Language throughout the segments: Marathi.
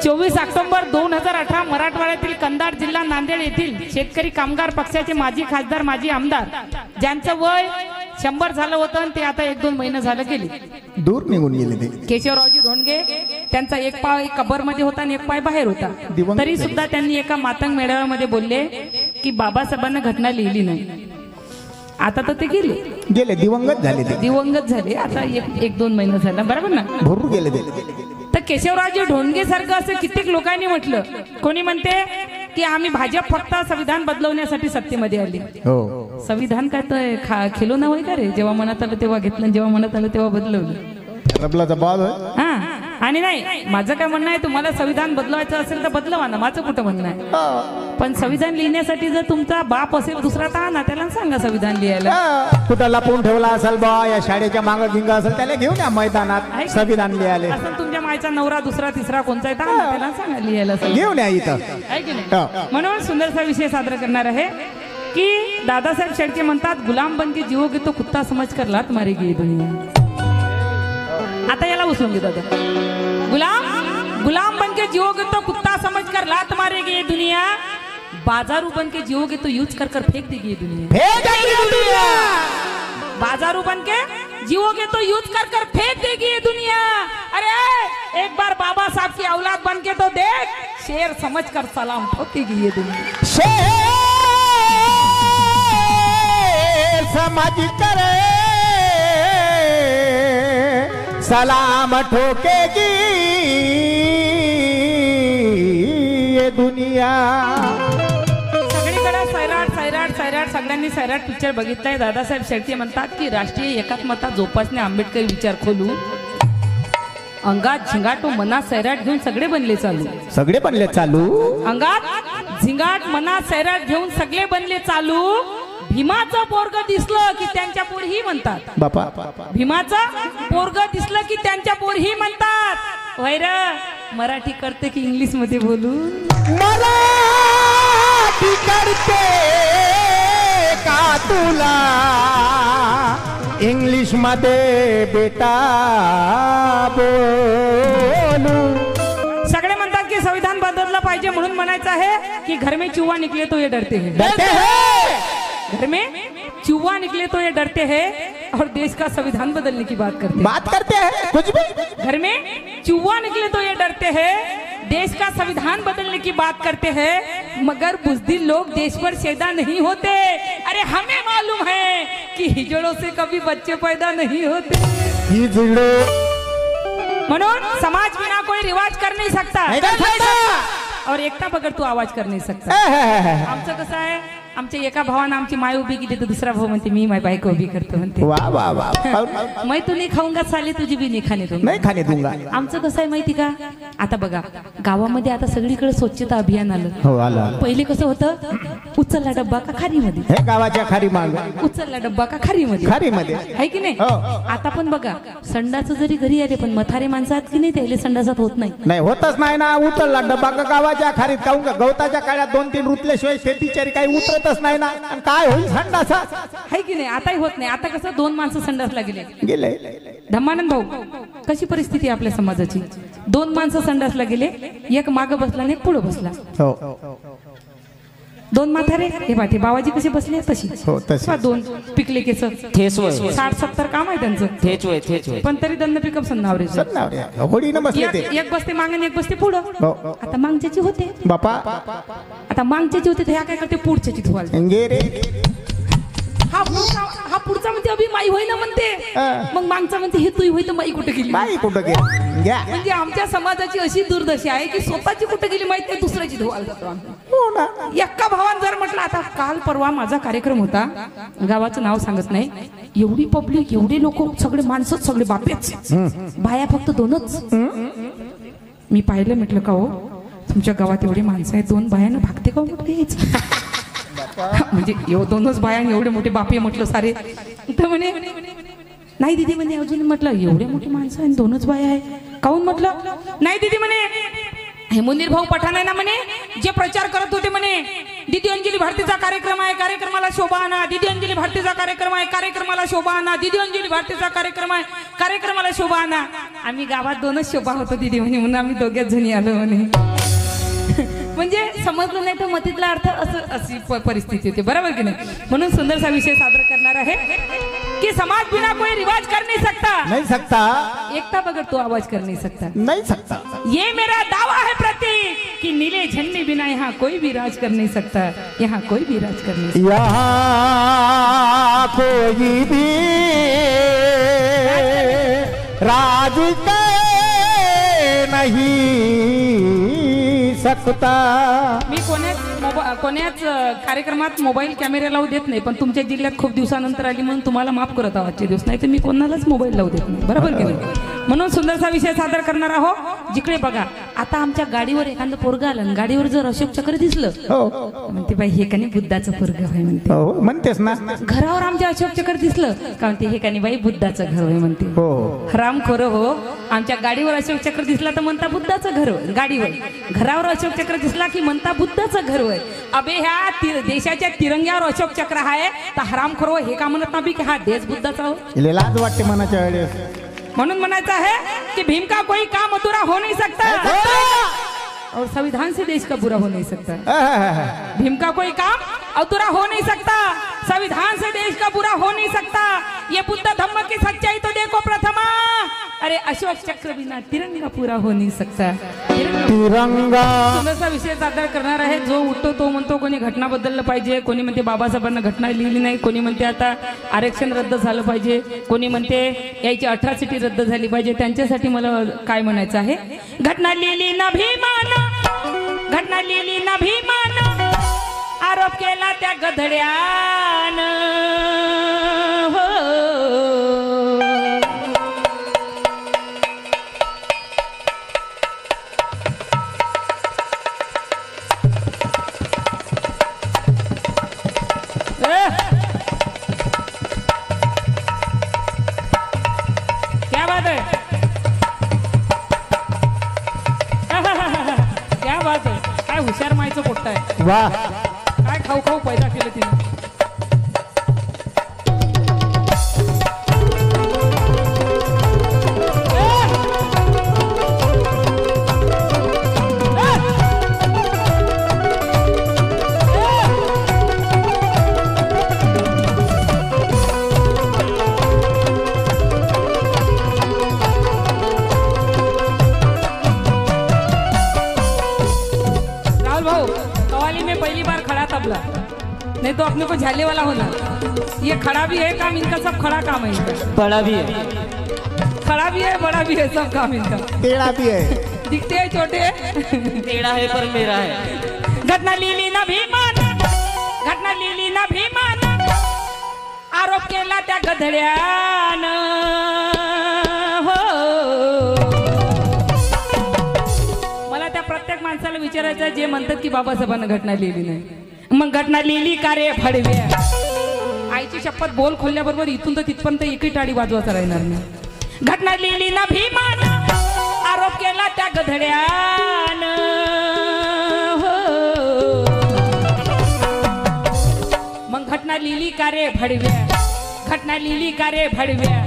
24 ऑक्टोबर 2018 मराठवाड्यातील कंधार जिल्हा नांदेड येथील शेतकरी कामगार पक्षाचे माजी खासदार माजी आमदार ज्यांचं वय 100 झालं होतं आणि ते आता 1-2 महिने झालं गेले, दूर निघून गेले ते केशवरावजी धोंडगे. त्यांचा एक पाय कबर मध्ये होता आणि एक पाय बाहेर होता. तरी सुद्धा त्यांनी एका मातंग मेळाव्यामध्ये बोलले की बाबासाहेबांना घटना लिहिली नाही. आता तर ते गेले दिवंगत झाले ते दिवंगत झाले. आता 1-2 महिने झाला, बरोबर ना, भरून गेले ते. तर केशवरावजी धोंडगे सारखं असं कित्येक लोकांनी म्हटलं. कोणी म्हणते की आम्ही भाजप फक्त संविधान बदलवण्यासाठी सत्तेमध्ये आली. हो, संविधान काय तर खेलो ना होय का रे, जेव्हा मनात आलं तेव्हा घेतलं, जेव्हा मनात आलं तेव्हा बदलवलं. रबलाचा बाल हा, आणि नाही माझं काय म्हणणं आहे, तुम्हाला संविधान बदलवायचं असेल तर बदलवा ना, माझं कुठं म्हणणं आहे. पण संविधान लिहिण्यासाठी जर तुमचा बाप असेल दुसरा तर ना त्याला सांगा संविधान लिहायला. कुठं लपवून ठेवला असेल बा या शाळेच्या मागं गिंगा असेल त्याला घेऊन या मैदानात संविधान लिहायला. असं तुमच्या मायचा नवरा दुसरा तिसरा कोणचा आहे त्याला सांगा लिहायला घेऊन या इथं, आहे की नाही. म्हणून सुंदरसा विषय सादर करणार आहे की दादासाहेब शेळके म्हणतात गुलाम बन के जीवोगे तो कुत्ता समझ कर लात मारेगी ये दुनिया. आता याला उचलून घेतो. गुलाम बन के जियोगे तो कुत्ता समझ कर लात मारेगी ये दुनिया, बाजारू बन के जियोगे तो यूज कर कर फेंक देगी ये दुनिया. बाजारू बन के जियोगे तो यूज कर कर फेंक देगी ये दुनिया. अरे एक बार बाबा साहब की औलाद बन के तो देख, शेर समझ कर सलाम ठोकेगी ये दुनिया. शेर समझ कर सलाम ठोकेगी ये दुनिया. सगळीकडे सैराट सगळ्यांनी सैराट पिक्चर बघितलाय. दादासाहेब शेळके म्हणतात की राष्ट्रीय एकात्मता जोपासणे आंबेडकरी विचार खोलू, अंगात झिंगाट मनात सैराट घेऊन सगळे बनले चालू. अंगात झिंगाट मनात सैराट घेऊन सगळे बनले चालू. भीमाचं पोरग दिसलं की त्यांच्या पोरही म्हणतात बापा, भीमाचं पोरग दिसलं की त्यांच्या पोरही म्हणतात वैर मराठी करते की इंग्लिश मध्ये बोलू. मराठी करते का तुला इंग्लिश मध्ये बेटा बोलू. सगळे म्हणतात की संविधान बदललं पाहिजे म्हणून म्हणायचं आहे की घर में चूहा निकले तो ये डरते हैं. घर में चूहा निकले तो ये डरते हैं और देश का संविधान बदलने की बात करते हैं. कुछ भी घर में चूहा निकले तो ये डरते हैं, देश का संविधान बदलने की बात करते हैं, मगर बुज़दिल लोग देश पर शैदा नहीं होते. अरे हमें मालूम है कि हिजड़ों से कभी बच्चे पैदा नहीं होते. म्हणून समाज बिना कोई रिवाज कर नहीं सकता और एकटा बगर तू आवाज कर नहीं सकता. आमचं कसं आहे, आमच्या एका भावानं आमची माय उभी केली तर दुसरा भाऊ म्हणते मी माय बायको उभी करतो म्हणते. वाह वाह वाह. मैं तू नाही खाऊंगा साले तुझी बी नाही खाणे दूंगा. आमचं कसं आहे माहिती का, आता बघा गावामध्ये आता सगळीकडे स्वच्छता अभियान आलं. हो आलं. पहिले कसं होतं, उचलला डब्बा का खारीमध्ये, हे गावाच्या खारी माग उचलला डब्बा का खारीमध्ये आहे की नाही. आता पण बघा संडास जरी घरी आले पण मथारे माणसं आहेत की नाही त्याले संडासात होत नाही. होतच नाही ना. उचलला डब्बा का गावाच्या खारीत काऊन का गवताच्या काळात 2-3 रुतल्याशिवाय शेतीचारी काही उतरतच नाही ना. काय होईल संडासा आहे की नाही. आताही होत नाही. आता कसं 2 माणसं संडासला गेले. धम्मानंद भाऊ कशी परिस्थिती आहे आपल्या समाजाची. 2 माणसं संडासला गेले, एक मागं बसला आणि एक पुढे बसला. 2 म्हातारे हे पाठी बाबाजी कसे बसले तशी. 2 पिकले केस 60-70 काम आहे त्यांचं, पण तरी दंड पिकअप सन्नावरे एक बसते मागणे एक बसते पुढं. आता मागच्याची होते बापा, आता मागच्याची होते तर ह्या काय करते पुढच्याची धुवाल. हा पुढचा म्हणते अभि माई होई ना म्हणते, मग मागचा म्हणते हे तू होई तर माई कुठे गेली. म्हणजे आमच्या समाजाची अशी दुर्दशा आहे की स्वतःची कुठे गेली माहित नाही, दुसऱ्याची धुवाल जातो. एका भावान जर म्हटलं, आता काल परवा माझा कार्यक्रम होता, गावाचं नाव सांगत नाही, एवढी पब्लिक एवढे लोक सगळे माणसं सगळे बापेच, बाया फक्त 2च. मी पाहिलं, म्हटलं का हो तुमच्या गावात एवढे माणसं आहेत 2 बायानं भागते का म्हटलं. म्हणजे 2च बाया एवढे मोठे बापे म्हटलं सारे. तर म्हणे नाही दीदी म्हणे अजून. म्हटलं एवढे मोठी माणसं आहे 2च बाया आहे काऊन. म्हटलं नाही दीदी म्हणे हे मुनीर भाऊ पठाण आहे ना म्हणे, जे प्रचार करत होते म्हणे दीदी अंजली भारतीचा कार्यक्रम आहे, कार्यक्रमाला शोभा आणा. दीदी अंजली भारतीचा कार्यक्रम आहे, कार्यक्रमाला शोभा आणा. दीदी अंजली भारतीचा कार्यक्रम आहे, कार्यक्रमाला शोभा आणा. आम्ही गावात दोनच शोभा होतो दीदी म्हणे, म्हणून आम्ही दोघेच जणी आलो म्हणे. म्हणजे समजलं नाही तर मतीतला अर्थ असं अशी परिस्थिती होती, बरोबर की नाही. म्हणून सुंदरसा विषय सादर करणार आहे कि समाज बिना कोई रिवाज कर नहीं सकता. नहीं सकता. एकता बगैर तो आवाज कर नहीं सकता. नहीं सकता. ये मेरा दावा है प्रतीक कि नीले झंडे बिना यहाँ कोई भी राज कर नहीं सकता. यहाँ कोई भी राज कर नहीं सकता. यहाँ कोई भी राज कर नहीं सकता. मी कोण्याच कार्यक्रमात मोबाईल कॅमेरा लावू देत नाही, पण तुमच्या जिल्ह्यात खूप दिवसानंतर आली म्हणून तुम्हाला माफ करत आहोत आजचे दिवस. नाही तर मी कोणालाच मोबाईल लावू देत नाही, बरोबर की नाही. म्हणून सुंदरसा विषय सादर करणार आहोत. जिकडे बघा आता आमच्या गाडीवर एखादं पोरग आलं, गाडीवर जर अशोक चक्र दिसलं म्हणते बाई हे कानी बुद्धाचं पोरग आहे म्हणते. म्हणतेस ना. घरावर आमच्या अशोक चक्र दिसलं का म्हणते हे कानी बाई बुद्धाचं घर आहे म्हणते. हराम खोरं हो. आमच्या गाडीवर अशोक चक्र दिसला तर म्हणता बुद्धाचं घर होय. गाडीवर घरावर अशोक चक्र दिसला की म्हणता बुद्धाचं घर होय. अबे ह्या देशाच्या तिरंग्यावर अशोक चक्र आहे तर हराम खोरो हे का म्हणत नाही की हा देश बुद्धाचा हो. लाज वाटते मनाच्या वेळेस. म्हणून म्हणायचं आहे कि भीम का कोई काम अधूरा हो नहीं सकता और संविधान से देश का बुरा हो नहीं सकता. भीम का कोई काम अधूरा हो नहीं सकता, संविधान से देश का बुरा हो नहीं सकता. ये बुद्ध धम्म की सच्चाई तो देखो प्रथमा. अरे अशोक चक्र बिना तिरंगा पूरा हो नहीं सकता. तिरंगा सुंदरसा विषय सादर करणार आहे. जो उठतो तो म्हणतो कोणी घटना बदललं पाहिजे, कोणी म्हणते बाबासाहेबांना घटना लिहिली नाही, कोणी म्हणते आता आरक्षण रद्द झालं पाहिजे, कोणी म्हणते याची 18 सीटी रद्द झाली पाहिजे. त्यांच्यासाठी मला काय म्हणायचं आहे. घटना लिहिली ना भीमान, घटना लिहिली ना भीमान, आरोप केला त्या गधड्यानं. हो क्या बात है, क्या बात है. काय हुशार मायचं पोट्ट आहे. वाह. काय खाऊ खाऊ पैदा केलं तिने. नहीं तो अपने को झाले वाला होना. ये खड़ा भी है काम इनका, सब खड़ा काम है इनका. बड़ा भी है, खड़ा भी है, बड़ा भी है, सब काम इनका. टेढ़ा भी है. दिखते हैं छोटे, टेढ़ा है पर मेरा है. घटना लिहिली ना भीमान, घटना लिहिली ना भीमान, आरोप केला त्या गधड्यानं. हो मला त्या प्रत्येक माणसाला विचारायचं जे म्हणतात की बाबासाहेबांना घटना लिहिली नाही. मग घटना लिहिली का रे फडव्या. आईची शपथ बोल खोलल्याबरोबर इथून तर तिथपर्यंत एकही टाळी वाजवायचा राहणार नाही. घटना लिहिली ना भीमान, आरोप केला त्या गधड्यानं. हो मग घटना लिहिली का रे फडव्या, घटना लिहिली का रे फडव्या,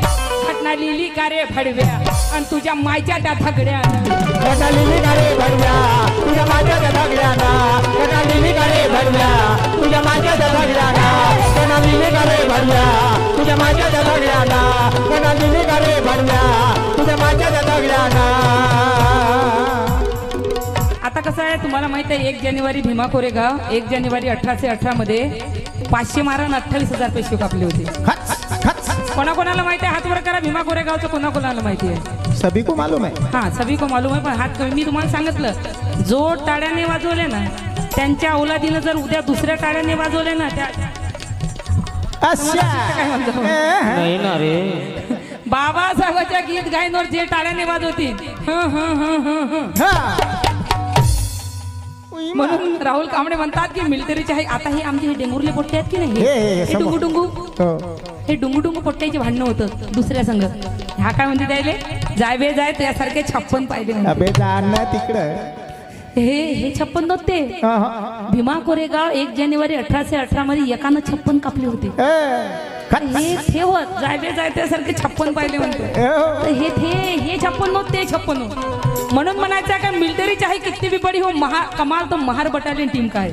घटना लिहिली का रे फडव्या, आणि तुझ्या मायच्या त्या धगड्यानं. घटना लिहिली का रे फडव्या, तुझ्या मायच्या त्या धगड्यानं. घटना लिहिली का रे फडव्या, तुझ्या मायच्या त्या धगड्यानं. घटना लिहिली का रे फडव्या, तुझ्या मायच्या त्या धगड्यानं. घटना लिहिली का रे फडव्या, तुझ्या मायच्या त्या धगड्यानं. आता कसं आहे तुम्हाला माहित आहे 1 जानेवारी भीमा कोरेगाव 1 जानेवारी 1818 मध्ये 500 मारण 28,000 पैसे कापले होते. कोणाकोणाला माहिती आहे हात वर करा. भीमा कोरेगावचं कोणाकोणाला माहिती आहे. सभी को मालूम है. हाँ सभी को मालूम है. पण हात मी तुम्हाला सांगितलं जो टाळ्याने वाजवले ना त्यांच्या औलादीनं जर उद्या दुसऱ्या टाळ्याने वाजवले ना त्या काय म्हणतो नाही ना रे. बाबासाहेबाच्या गीत गायनवर जे टाळ्याने वाजवतील म्हणून राहुल कांबळे म्हणतात की मिलिटरीचे आहे. आता हे आमचे हे डेंगुरले पोट्टे आहेत की नाही हे डुंगू डुंगू हे डुंगू डुंगू पोट्ट्याचे भांडणं होतं दुसऱ्या संघ. ह्या काय म्हणते त्याले जाय बे जाय त्यासारखे 56 पाहिजे अबे जाण तिकडं. हे 56 नव्हते. भीमा कोरेगाव 1 जानेवारी 1818 मध्ये एकानं 56 कापले होते. हे ठेवत जायत्यासारखे 56 पाहिले म्हणते. तर हे 56 नव्हते 56. म्हणून म्हणायचं का मिलिटरी चाहे कितनी भी बड़ी हो कमाल तो महार बटालियन टीम का है.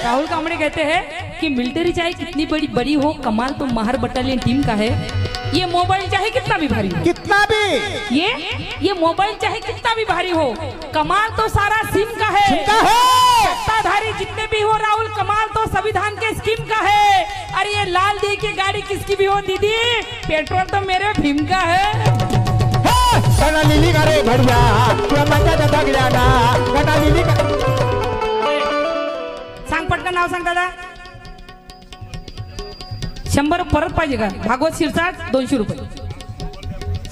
राहुल कामड़े कहते हैं कि मिलिटरी चाहे कितनी बड़ी हो कमाल तो महार बटालियन टीम का है. ये मोबाइल चाहे कितना भी भारी हो, कितना भी ये मोबाइल चाहे कितना भी भारी हो कमाल तो सारा सिम का है. सत्ताधारी जितने भी हो राहुल कमाल तो संविधान के स्कीम का है. अरे ये लाल दी की गाड़ी किसकी भी हो दीदी पेट्रोल तो मेरे भीम का है. कना लिली का रे भड़िया तुला माझ्या दगड्याना कना लिली का सांग पटकन नाव सांग दादा. 100 परत पाहिजे का. भागवत शिरसाट 200 रुपये.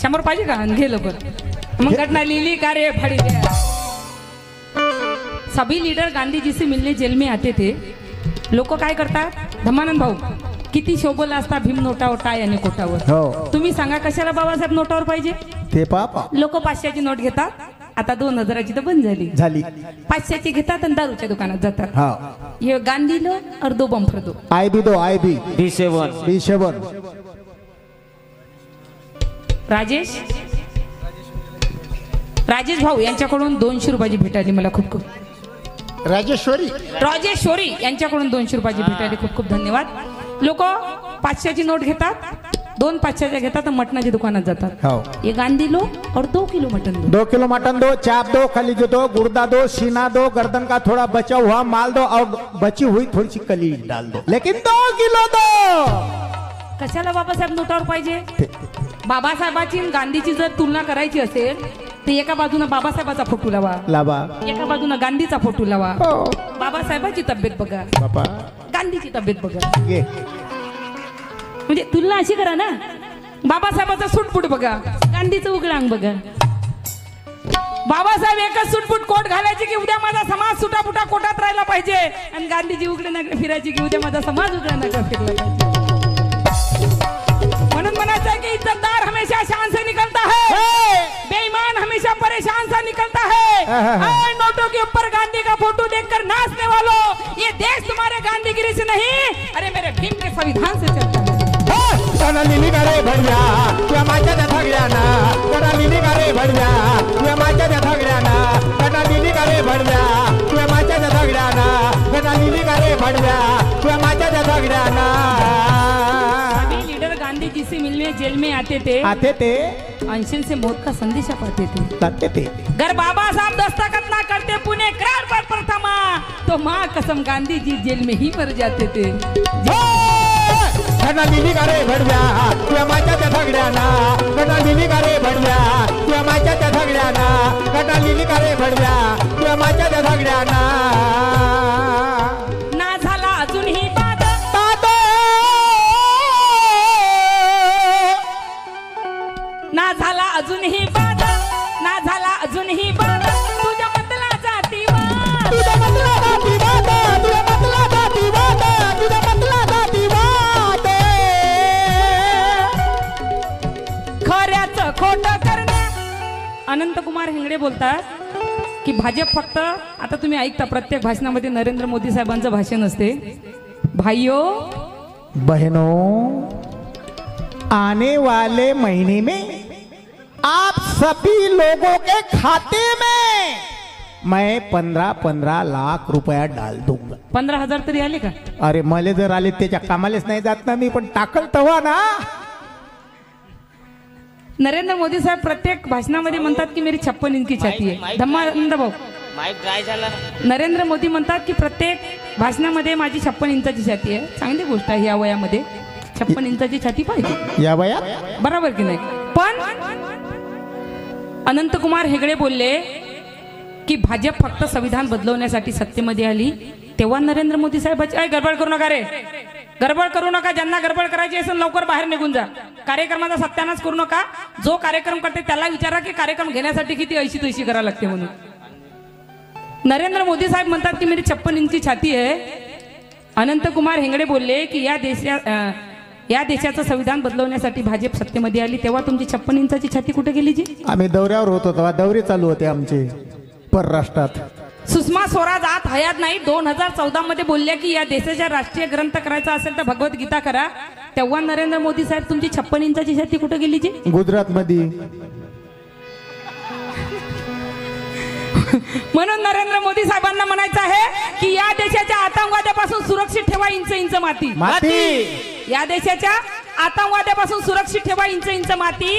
100 पाहिजे का. घे लवकर. मग घटना लिहिली का रे फड़ी. सभी लीडर गांधी जी से मिलने जेल में आते थे. लोक काय करतात. धमानंद भाऊ किती शोभला असता भीम नोटावर टाय आणि कोटावर. तुम्ही सांगा कशाला बाबासाहेब नोटावर पाहिजे. ते पापा लोक 500ची नोट घेतात. आता 2000ची तर बंद झाली. 500ची घेतात आणि दारूच्या दुकानात जातात. ये गांधी लो और 2 बम्फर दो. IB B7 राजेश भाऊ यांच्याकडून 200 रुपयाची भेट आली मला. खूप राजेश्वरी यांच्याकडून 200 रुपयाची भेट आली. खूप खूप धन्यवाद. लोक 500ची नोट घेतात. 2 500च्या घेतात आणि मटणाच्या दुकानात जातात. ये गांधी लो और 2 किलो मटन दो. 2 किलो मटन दो, चाप दो, खलीज दो, गुर्दा दो, सीना दो, गर्दन का थोड़ा बचा हुआ माल दो और बची हुई थोड़ी सी कलीज डाल दो. लेकिन 2 किलो दो. कशाला बाबासाहेब नोटावर पाहिजे. बाबासाहेबाची गांधीची जर तुलना करायची असेल तर एका बाजूने बाबासाहेबाचा फोटो लावा, एका बाजूने गांधीचा फोटो लावा. बाबासाहेबाची तब्येत बघा, गांधीची तब्येत बघा. म्हणजे तुलना अशी करा ना. बाबासाहेबाचा सूटबूट बघा, गांधीचं उघड अंग बघा. बाबासाहेब एकच सूटबूट कोट घालायचे की उद्या माझा समाज सुटापुटा कोटात राहिला पाहिजे आणि गांधीजी उघडे नगर फिरायचे की उद्या माझा समाज उघडा नगर फिरला पाहिजे. म्हणून म्हणायचं है कि इज्जतदार हमेशा शान से निकलता है, बेईमान हमेशा परेशान सा निकलता है. नोटों के ऊपर गांधी का फोटो देखकर नाचने वालों, ये देश तुम्हारे गांधीगिरी से नहीं अरे मेरे भीम के संविधान से चलता है. कना लिली का रे भड़िया तुला माझ्या दगड्याना कना लिली का रे भड़िया तुला माझ्या दगड्याना कना लिली का रे भड़िया तुला माझ्या दगड्याना कना लिली का रे भड़िया तुला माझ्या दगड्याना. सभी लीडर गांधी जी से मिलने जेल में आते थे. अनशन से मौत का संदेशा पाते थे. अगर बाबा साहब दस्तखत ना करते पुणे करार पर प्रथमा तो माँ कसम गांधी जी जेल में ही मर जाते थे. कना लिली का रे भड़िया तुला माझ्या दगड्याना कना लिली का रे भड़िया तुला माझ्या दगड्याना कना लिली का रे भड़िया तुला माझ्या दगड्याना. ना झाला अजूनही ना झाला अजूनही बाद, ना झाला अजूनही बाद. तुझ्या मतला जाती वाद, तुझ्या मतला जाती वाद, तुझ्या मतला जाती वाद, तुझ्या मतला जाती वाद. खऱ्याचं खोटं करणे. अनंत कुमार हेंगडे बोलतात की भाजप फक्त आता तुम्ही ऐकता प्रत्येक भाषणामध्ये नरेंद्र मोदी साहेबांचं भाषण असते. भाइयों बहनों आने वाले महीने में आप सभी लोगों के खाते में मैं 15 लाख रुपया डाल दूंगा. 15,000 तरी आले का. अरे मले जर आले त्याच्या कामालेच नाही जात ना मी, पण टाकल तवा ना. नरेंद्र मोदी साहेब प्रत्येक भाषणामध्ये म्हणतात की मेरी 56 इंच की छाती है. धम्मानंद भाऊ माईक ड्राय झाला. नरेंद्र मोदी म्हणतात की प्रत्येक भाषणामध्ये माझी 56 इंचाची छाती आहे. चांगली गोष्ट आहे या वयामध्ये 56 इंचाची छाती पाहिजे या वयात, बरोबर की नाही. पण अनंत कुमार हेगडे बोलले की भाजप फक्त संविधान बदलवण्यासाठी सत्तेमध्ये आली तेव्हा नरेंद्र मोदी साहेबांची गडबड करू नका रे, गडबड करू नका. ज्यांना गडबड करायची असेल लवकर बाहेर निघून जा. कार्यक्रमाचा सत्यानाश करू नका. जो कार्यक्रम करते त्याला विचारा की कार्यक्रम घेण्यासाठी किती ऐशी तैशी करायला लागते म्हणून. नरेंद्र मोदी साहेब म्हणतात की मेरी 56 इंची छाती है. अनंत कुमार हेगडे बोलले की या देशाचं संविधान बदलवण्यासाठी भाजप सत्तेमध्ये आली तेव्हा तुमची 56 इंचाची छाती कुठे गेली जी. आम्ही दौऱ्यावर होतो तेव्हा दौरे चालू होते आमचे. परराष्ट्रात सुषमा स्वराज आत हयात नाही 2014 मध्ये बोलल्या की या देशाचा राष्ट्रीय ग्रंथ करायचा असेल तर भगवद्गीता करा. तेव्हा नरेंद्र मोदी साहेब तुमची 56 इंचाची छाती कुठे गेली जी? गुजरात मध्ये. म्हणून नरेंद्र मोदी साहेबांना म्हणायचं आहे की या देशाच्या आतंकवादापासून सुरक्षित ठेवा इंच इंच माती. माती. या देशाच्या आतंकवादापासून सुरक्षित ठेवा इंच इंच माती.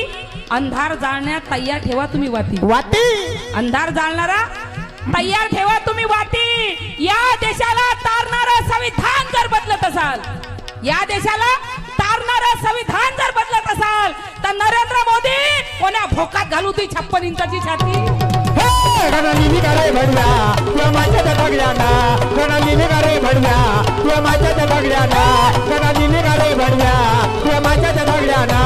अंधार जाळण्यात तयार ठेवा तुम्ही वाती. वाती. अंधार जाळणारा तयार ठेवा तुम्ही वाती. या देशाला तारणारं संविधान जर बदलत असाल, या देशाला तारणारं संविधान जर बदलत असाल तर नरेंद्र मोदी कोण्या भोकात घालू ती 56 इंचाची छाती. गणाली करे भडव्या तुझ्या माझ्या दगड्याना. गणाली करे भडव्या तुझ्या माझ्या दगड्याना. गणाली करे भडव्या तुझ्या माझ्या दगड्याना.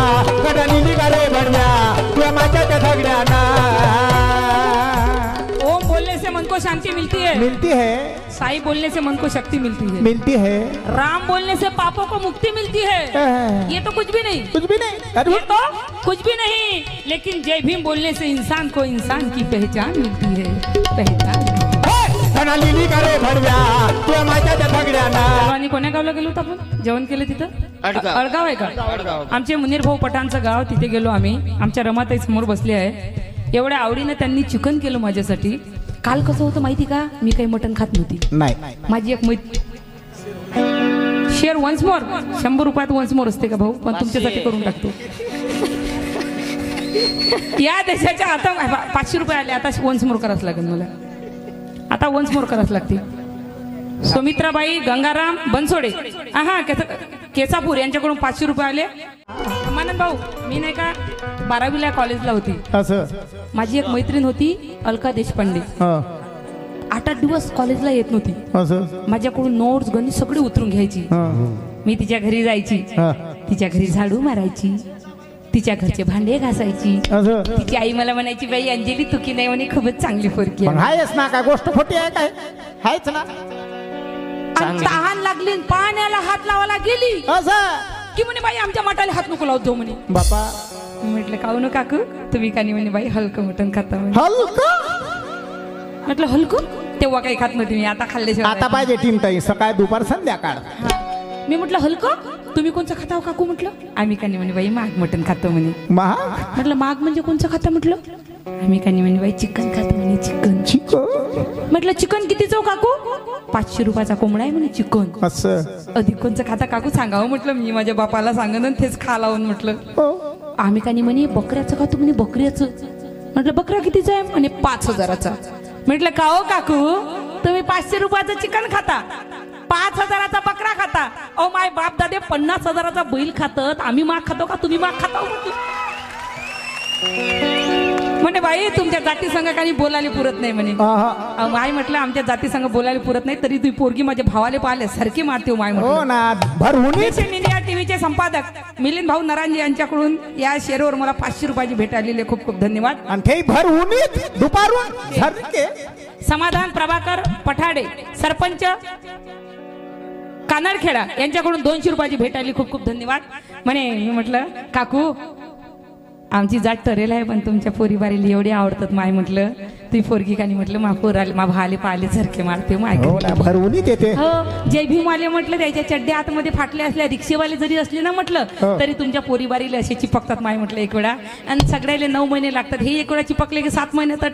गणाली करे भडव्या तुझ्या माझ्या दगड्याना. ओम बोलने से मन को शांति मिलती है. मिलती है. साई बोलने से मन को शक्ति मिलती है. मिलती है. राम बोलने से पापों को मुक्ति मिलती है. ये तो कुछ भी नहीं. कुछ भी नहीं. ये तो कुछ भी नहीं. लेकिन जय भीम बोलने से इंसान को इंसान की पहचान मिलती है. पहचान. गणाली करे भडव्या तुझ्या माझ्या दगड्याना. आणि कोण्या गावला गेलो होतो आपण? जेवण केलं तिथं? अळगाव आहे का? आमचे मुनीर भाऊ पठाणचं गाव, तिथे गेलो आम्ही. आमच्या रमाताई समोर बसले आहे. एवढ्या आवडीनं त्यांनी चिकन केलं माझ्यासाठी. काल कसं होतं माहिती का? मी काही मटण खात नव्हती. नाही. माझी एक शेअर वन्स मोर 100 रुपयात वन्स मोर असते का भाऊ? पण तुमच्यासाठी करून टाकतो. या देशाच्या आता 500 रुपये आले. आता वन्स मोर करावंच लागेल मला. आता वन्स मोर करावंच लागते. सुमित्राबाई गंगाराम बनसोडे हा केसापूर यांच्याकडून 500 रुपये आले. मानन भाऊ, मी नाही का 12वीला कॉलेजला होती. असं माझी एक मैत्रीण होती अलका देशपांडे. 8-8 दिवस कॉलेजला येत नव्हती. असं माझ्याकडून नोट्स गणित सगळी उतरून घ्यायची. मी तिच्या घरी जायची. तिच्या घरी झाडू मारायची. तिच्या घरचे भांडे घासायची. तिची आई मला म्हणायची, बाई अंजली तू की नाही म्हणे, खूपच चांगली पोरगी आहेस ना. काय गोष्ट खोटी आहे काय? आहेच ना. तहान लागली पाण्याला हात लावायला गेली असं की म्हणे बाई आमच्या मटाला हात नको लावतो म्हणे. बापा म्हटलं काऊ न काकू तुम्ही का नाही म्हणे, बाई हलकं मटण खाता म्हणे. हलकं. म्हटलं हलकं? तेव्हा काही खात नव्हती मी. आता खाल्ल्याशिवाय आता पाहिजे 3 टाइम, सकाळ दुपार संध्याकाळ. मी म्हटलं हलकं तुम्ही कोणचं खाता काकू? म्हटलं आम्ही का नाही म्हणे, बाई माग मटण खातो म्हणे. म्हटलं माग म्हणजे कोणचं खाता? म्हटलं आम्ही का नाही म्हणे, बाई चिकन खातो म्हणे. चिकन. चिकन. म्हटलं चिकन कितीचं काकू? 500 रुपयाचा कोंबडा आहे म्हणे चिकन. असं. अधिक कोणचं खाता काकू सांगावं? म्हटलं मी माझ्या बापाला सांगन तेच खा लावून. म्हटलं आम्ही का नाही म्हणे बकऱ्याचं खातो म्हणे. बकऱ्याचं. म्हटलं बकरा कितीचा आहे म्हणे? 5000चा. म्हटलं का हो काकू तुम्ही 500 रुपयाचं चिकन खाता, 5000चा बकरा खाता. ओ माय बाप दादे 50,000चा बैल खातात. आम्ही माग खातो का? तुम्ही माग खाता? म्हणे बाई तुमच्या जाती संघ काही बोलायला पुरत नाही म्हणे. माय म्हटलं आमच्या जाती संघ बोलायला पुरत नाही तरी तुझी पोरगी माझ्या भावाले पाहिले सारखी मारते. माय म्हटलं इंडिया टीव्हीचे संपादक मिलिंद भाऊ नरांजी यांच्याकडून या शेअरवर मला 500 रुपयाची भेट आलेली. खूप खूप धन्यवाद. समाधान प्रभाकर पठाडे सरपंच कानडखेडा यांच्याकडून 200 रुपयाची भेट आली. खूप खूप धन्यवाद. म्हणे मी म्हटलं काकू आमची जात ठरेल आहे पण तुमच्या पोरी बारीला एवढी आवडतात. माय म्हटलं ती पोरगी का नाही म्हटलं मा पोराले मा भाले पाले झरके मारते. माय जय भीम आले म्हटलं त्याच्या चड्ड्या आतमध्ये फाटल्या असल्या रिक्षेवाले जरी असले ना म्हटलं तरी तुमच्या पोरी बारीला असे चिपकतात. माय म्हटलं एक वेळा आणि सगळ्याला 9 महिने लागतात. हे एक वेळा चिपकले की 7 महिने तर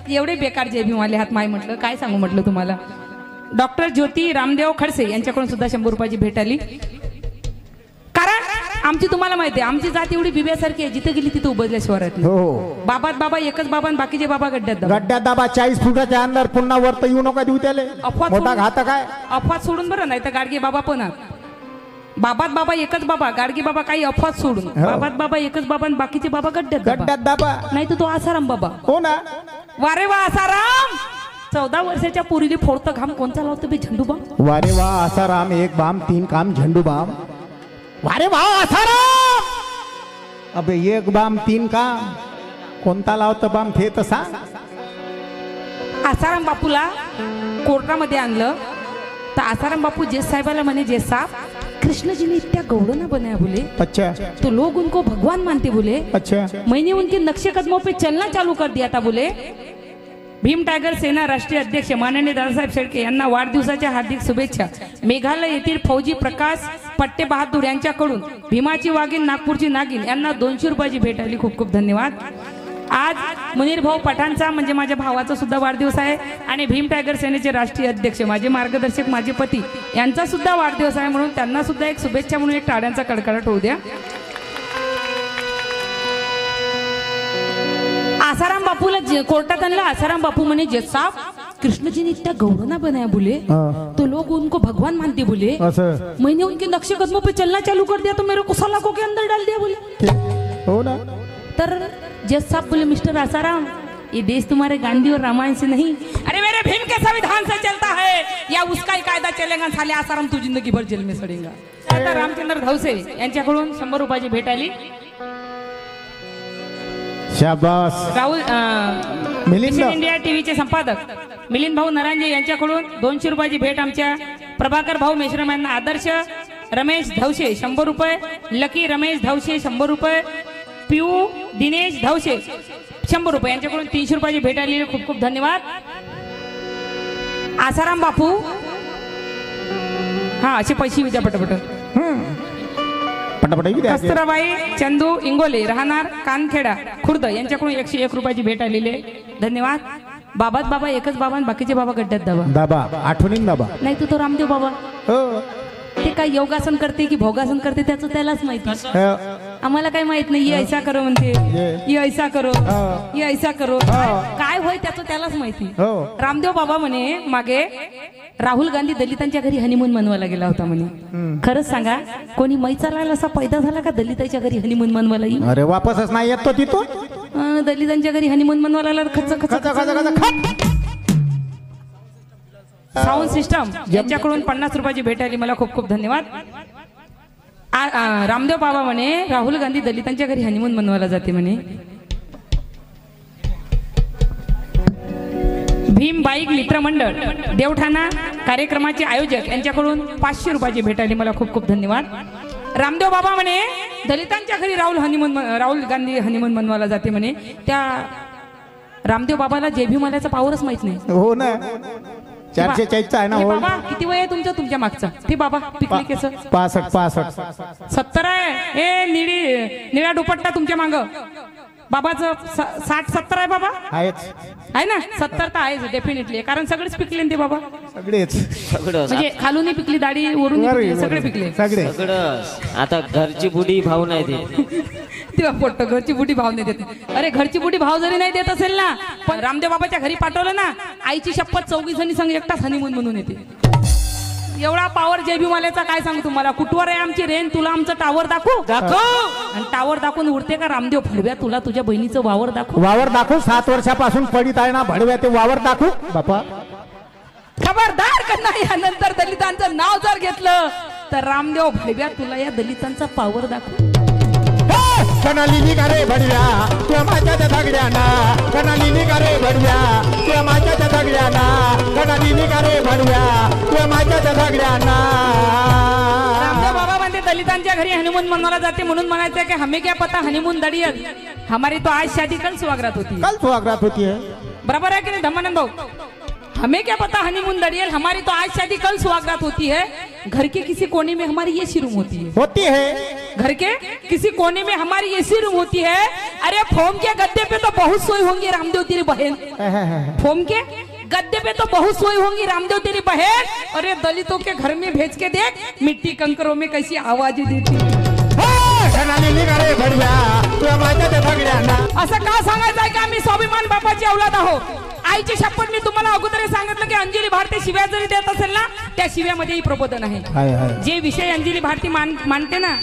एवढे बेकार जय भीम आले हात. माय म्हटलं काय सांगू म्हटलं तुम्हाला. डॉक्टर ज्योती रामदेव खडसे यांच्याकडून सुद्धा 100 रुपयाची भेट आली. कारण आमची तुम्हाला माहिती आहे आमची जात एवढी बिब्यासारखी आहे जिथे गेली तिथे उबजल्याशिवाय राहत नाही. बाबात बाबा एकच बाबा बाकीचे बाबा गड्ड्यात दाबा 40 फुटाच्या अंदर पुन्हा वरत येऊ नका देऊ त्याला. मोठा घातक आहे. अफवाद सोडून बरं नाही तर गाडगे बाबा पण बाबात बाबा एकच बाबा गाडगे बाबा काही अफवाद सोडून बाबात बाबा एकच बाबा बाकीचे बाबा गड्ड्यात दाबा. नाही तर तो आसाराम बाबा. हो ना. वारे वा आसाराम 14 वर्षाच्या पोरीली फोडतं घाम कोणता लावतो बे झेंडू बाम. वारे वा आसाराम 1 बाम 3 काम झेंडू बाम. वारे वा आसाराम अबे 1 बाम 3 काम कोणता लावतो बाम ते तर सांग. आसाराम बापूला कोर्टामध्ये आणलं तर आसाराम बापू जेस साहेबाला म्हणे जेस साहेब कृष्ण जी ने इतना गौड़ ना बनाया बोले, अच्छा तो लोग उनको भगवान मानते बोले। अच्छा मैंने उनके नक्शे कदमों पे चलना चालू कर दिया था बोले। भीम टायगर सेना राष्ट्रीय अध्यक्ष माननीय दादासाहेब शेळके यांना वाढदिवसाच्या हार्दिक शुभेच्छा। मेघालय येथील फौजी प्रकाश पट्टे बहादूर यांच्याकडून भीमाची वाघीण नागपूरची नागिन यांना 200 रुपयाची भेट आली। खूप खूप धन्यवाद। आज मुनीर भाऊ पठाणचा म्हणजे माझ्या भावाचा सुद्धा वाढदिवस आहे आणि भीम टायगर सेनेचे राष्ट्रीय अध्यक्ष माझे मार्गदर्शक माझे पती यांचा सुद्धा वाढदिवस आहे, म्हणून त्यांना सुद्धा एक शुभेच्छा म्हणून एक टाळ्यांचा कडकडाट होऊ द्या। आसाराम बापूला कोर्टात आणलं। आसाराम बापू म्हणे जज साहब कृष्ण जी ने इतना गौड़ ना बनाया बोले, तो लोग उनको भगवान मानते बोले। मैंने उनके नक्शे कदमों पे चलना चालू कर दिया तो मेरे को सलाखों के अंदर डाल दिया बोले। हो ना। तर जज साहब बोले मिस्टर आसाराम ये देश तुम्हारे गांधी और रामायण से नहीं, अरे मेरे भीम के संविधान से चलता है, या उसका ही कायदा चलेगा। साले आसाराम तू जिंदगी भर जेल में सडेगा। आता रामचंद्र धवसे यांच्याकडून 100 रुपयाची भेट आली। शाबास। राहुल मिलिंद इंडिया टीव्हीचे संपादक मिलिंद भाऊ नरांजे यांच्याकडून 200 रुपयाची भेट आमच्या प्रभाकर भाऊ मेश्राम यांना। आदर्श रमेश धवशे 100 रुपये, लकी रमेश धवशे 100 रुपये, पियू दिनेश धवशे 100 रुपये यांच्याकडून 300 रुपयाची भेट आलेली। खूप खूप धन्यवाद। आसाराम बापू हा असे पैसे विद्या पटपट। कस्तुराबाई चंदू इंगोले राहणार कानखेडा खुर्द यांच्याकडून 101 रुपयाची भेट आलेली आहे। धन्यवाद। बाबात बाबा एकच बाबा आणि बाकीचे बाबा गड्ड्यात दाबा दाबा आठवणीन दाबा नाही तू तो रामदेव बाबा हो ते काय योगासन करते की भोगासन करते त्याचं त्यालाच माहिती। आम्हाला काय माहित नाही। ये ऐसा करो म्हणते, ये ऐसा करो, ये ऐसा करो, काय होय त्याचं त्यालाच माहिती। रामदेव बाबा म्हणे मागे राहुल गांधी दलितांच्या घरी हनीमून मनवायला गेला होता म्हणे। खरंच सांगा कोणी मैचाला असा पैदा झाला का दलिताच्या घरी हनीमून मनवायला येईल? अरे वापसच नाही येत तो तिथून। दलितांच्या घरी हनीमून मनवायला खच खच साऊंड सिस्टम यांच्याकडून 50 रुपयाची भेट आली। मला खूप खूप धन्यवाद। रामदेव बाबा म्हणे राहुल गांधी दलितांच्या घरी हनीमून मनवायला जाते म्हणे। भीम बाईक मित्र मंडळ देवठाणा कार्यक्रमाचे आयोजक यांच्याकडून 500 रुपयाची भेट आली। मला खूप खूप धन्यवाद। रामदेव बाबा म्हणे दलितांच्या घरी राहुल गांधी हनीमून मनवायला जाते म्हणे। त्या रामदेव बाबाला जेबी मलाचा पावरच माहित नाही। हो ना 440 आहे ना। हो बाबा किती वय आहे तुमचं तुमच्या मागचा? ते बाबा पिकले केस 65 70 आहे। हे निळ्या दुपट्टा तुमच्या माग बाबाचं 60-70 आहे बाबा आहे ना? 70 तर आहेच डेफिनेटली, कारण सगळेच पिकले ते बाबा सगळेच म्हणजे खालूनही पिकली दाढी वरून सगळे पिकले सगळं। आता घरची बुडी भाव नाही दे तेव्हा पोट्ट घरची बुडी भाव नाही देते। अरे घरची बुडी भाव जरी नाही देत असेल ना पण रामदेव बाबाच्या घरी पाठवलं ना आईची शपथ 24 जणी संग एकटाच हनीमून म्हणून येते। एवढा पावर जेबी माल्याचा काय सांगू तुम्हाला। कुठवर आहे आमची रेन तुला आमचं टावर दाखवू आणि टावर दाखवून उडते का रामदेव फडव्या तुला तुझ्या बहिणीचं वावर दाखवू 7 वर्षापासून पडित आहे ना भडव्या ते वावर दाखवू बापा। खबरदार का नाही यानंतर दलितांचं नाव जर घेतलं तर रामदेव भडव्या तुला या दलितांचा पावर दाखवू। कणाली करे भडव्या तुझ्या माझ्या दगड्याना, कणाली करे भडव्या तुझ्या माझ्या दगड्याना, कणाली करे भडव्या तुझ्या माझ्या दगड्याना। रामदेव बाबा म्हणते दलितांच्या घरी हनीमून मनवायला जाते म्हणून म्हणायचं की हमें क्या पता हनीमून दड़ियल हमारी तो आज शादी कल सुहागरात होती है। बराबर है कि नहीं धम्मानंद भाऊ? हमें क्या पता हनीमून दड़ियल हमारी तो आज शादी कल सुहागरात होती है। घर के किसी कोने में हमारी एसी रूम होती है। घर के किसी कोने में हमारी एसी रूम होती है। अरे फोम के गद्दे पे तो बहुत सोई होंगी रामदेव तेरी बहन। फोम के गद्दे पे तो बहुत सोई होंगी रामदेव तेरी बहन। अरे दलितों के घर में भेज के देख मिट्टी कंकरों में कैसी आवाज देती। असं का सांगायचं आहे की आम्ही स्वाभिमान बापाची औलाद आहोत? आईची शपथ मी तुम्हाला अगोदर सांगितलं की अंजली भारती शिव्या जरी देत असेल ना त्या शिव्यामध्येही प्रबोधन आहे। जे विषय अंजली भारती मानते ना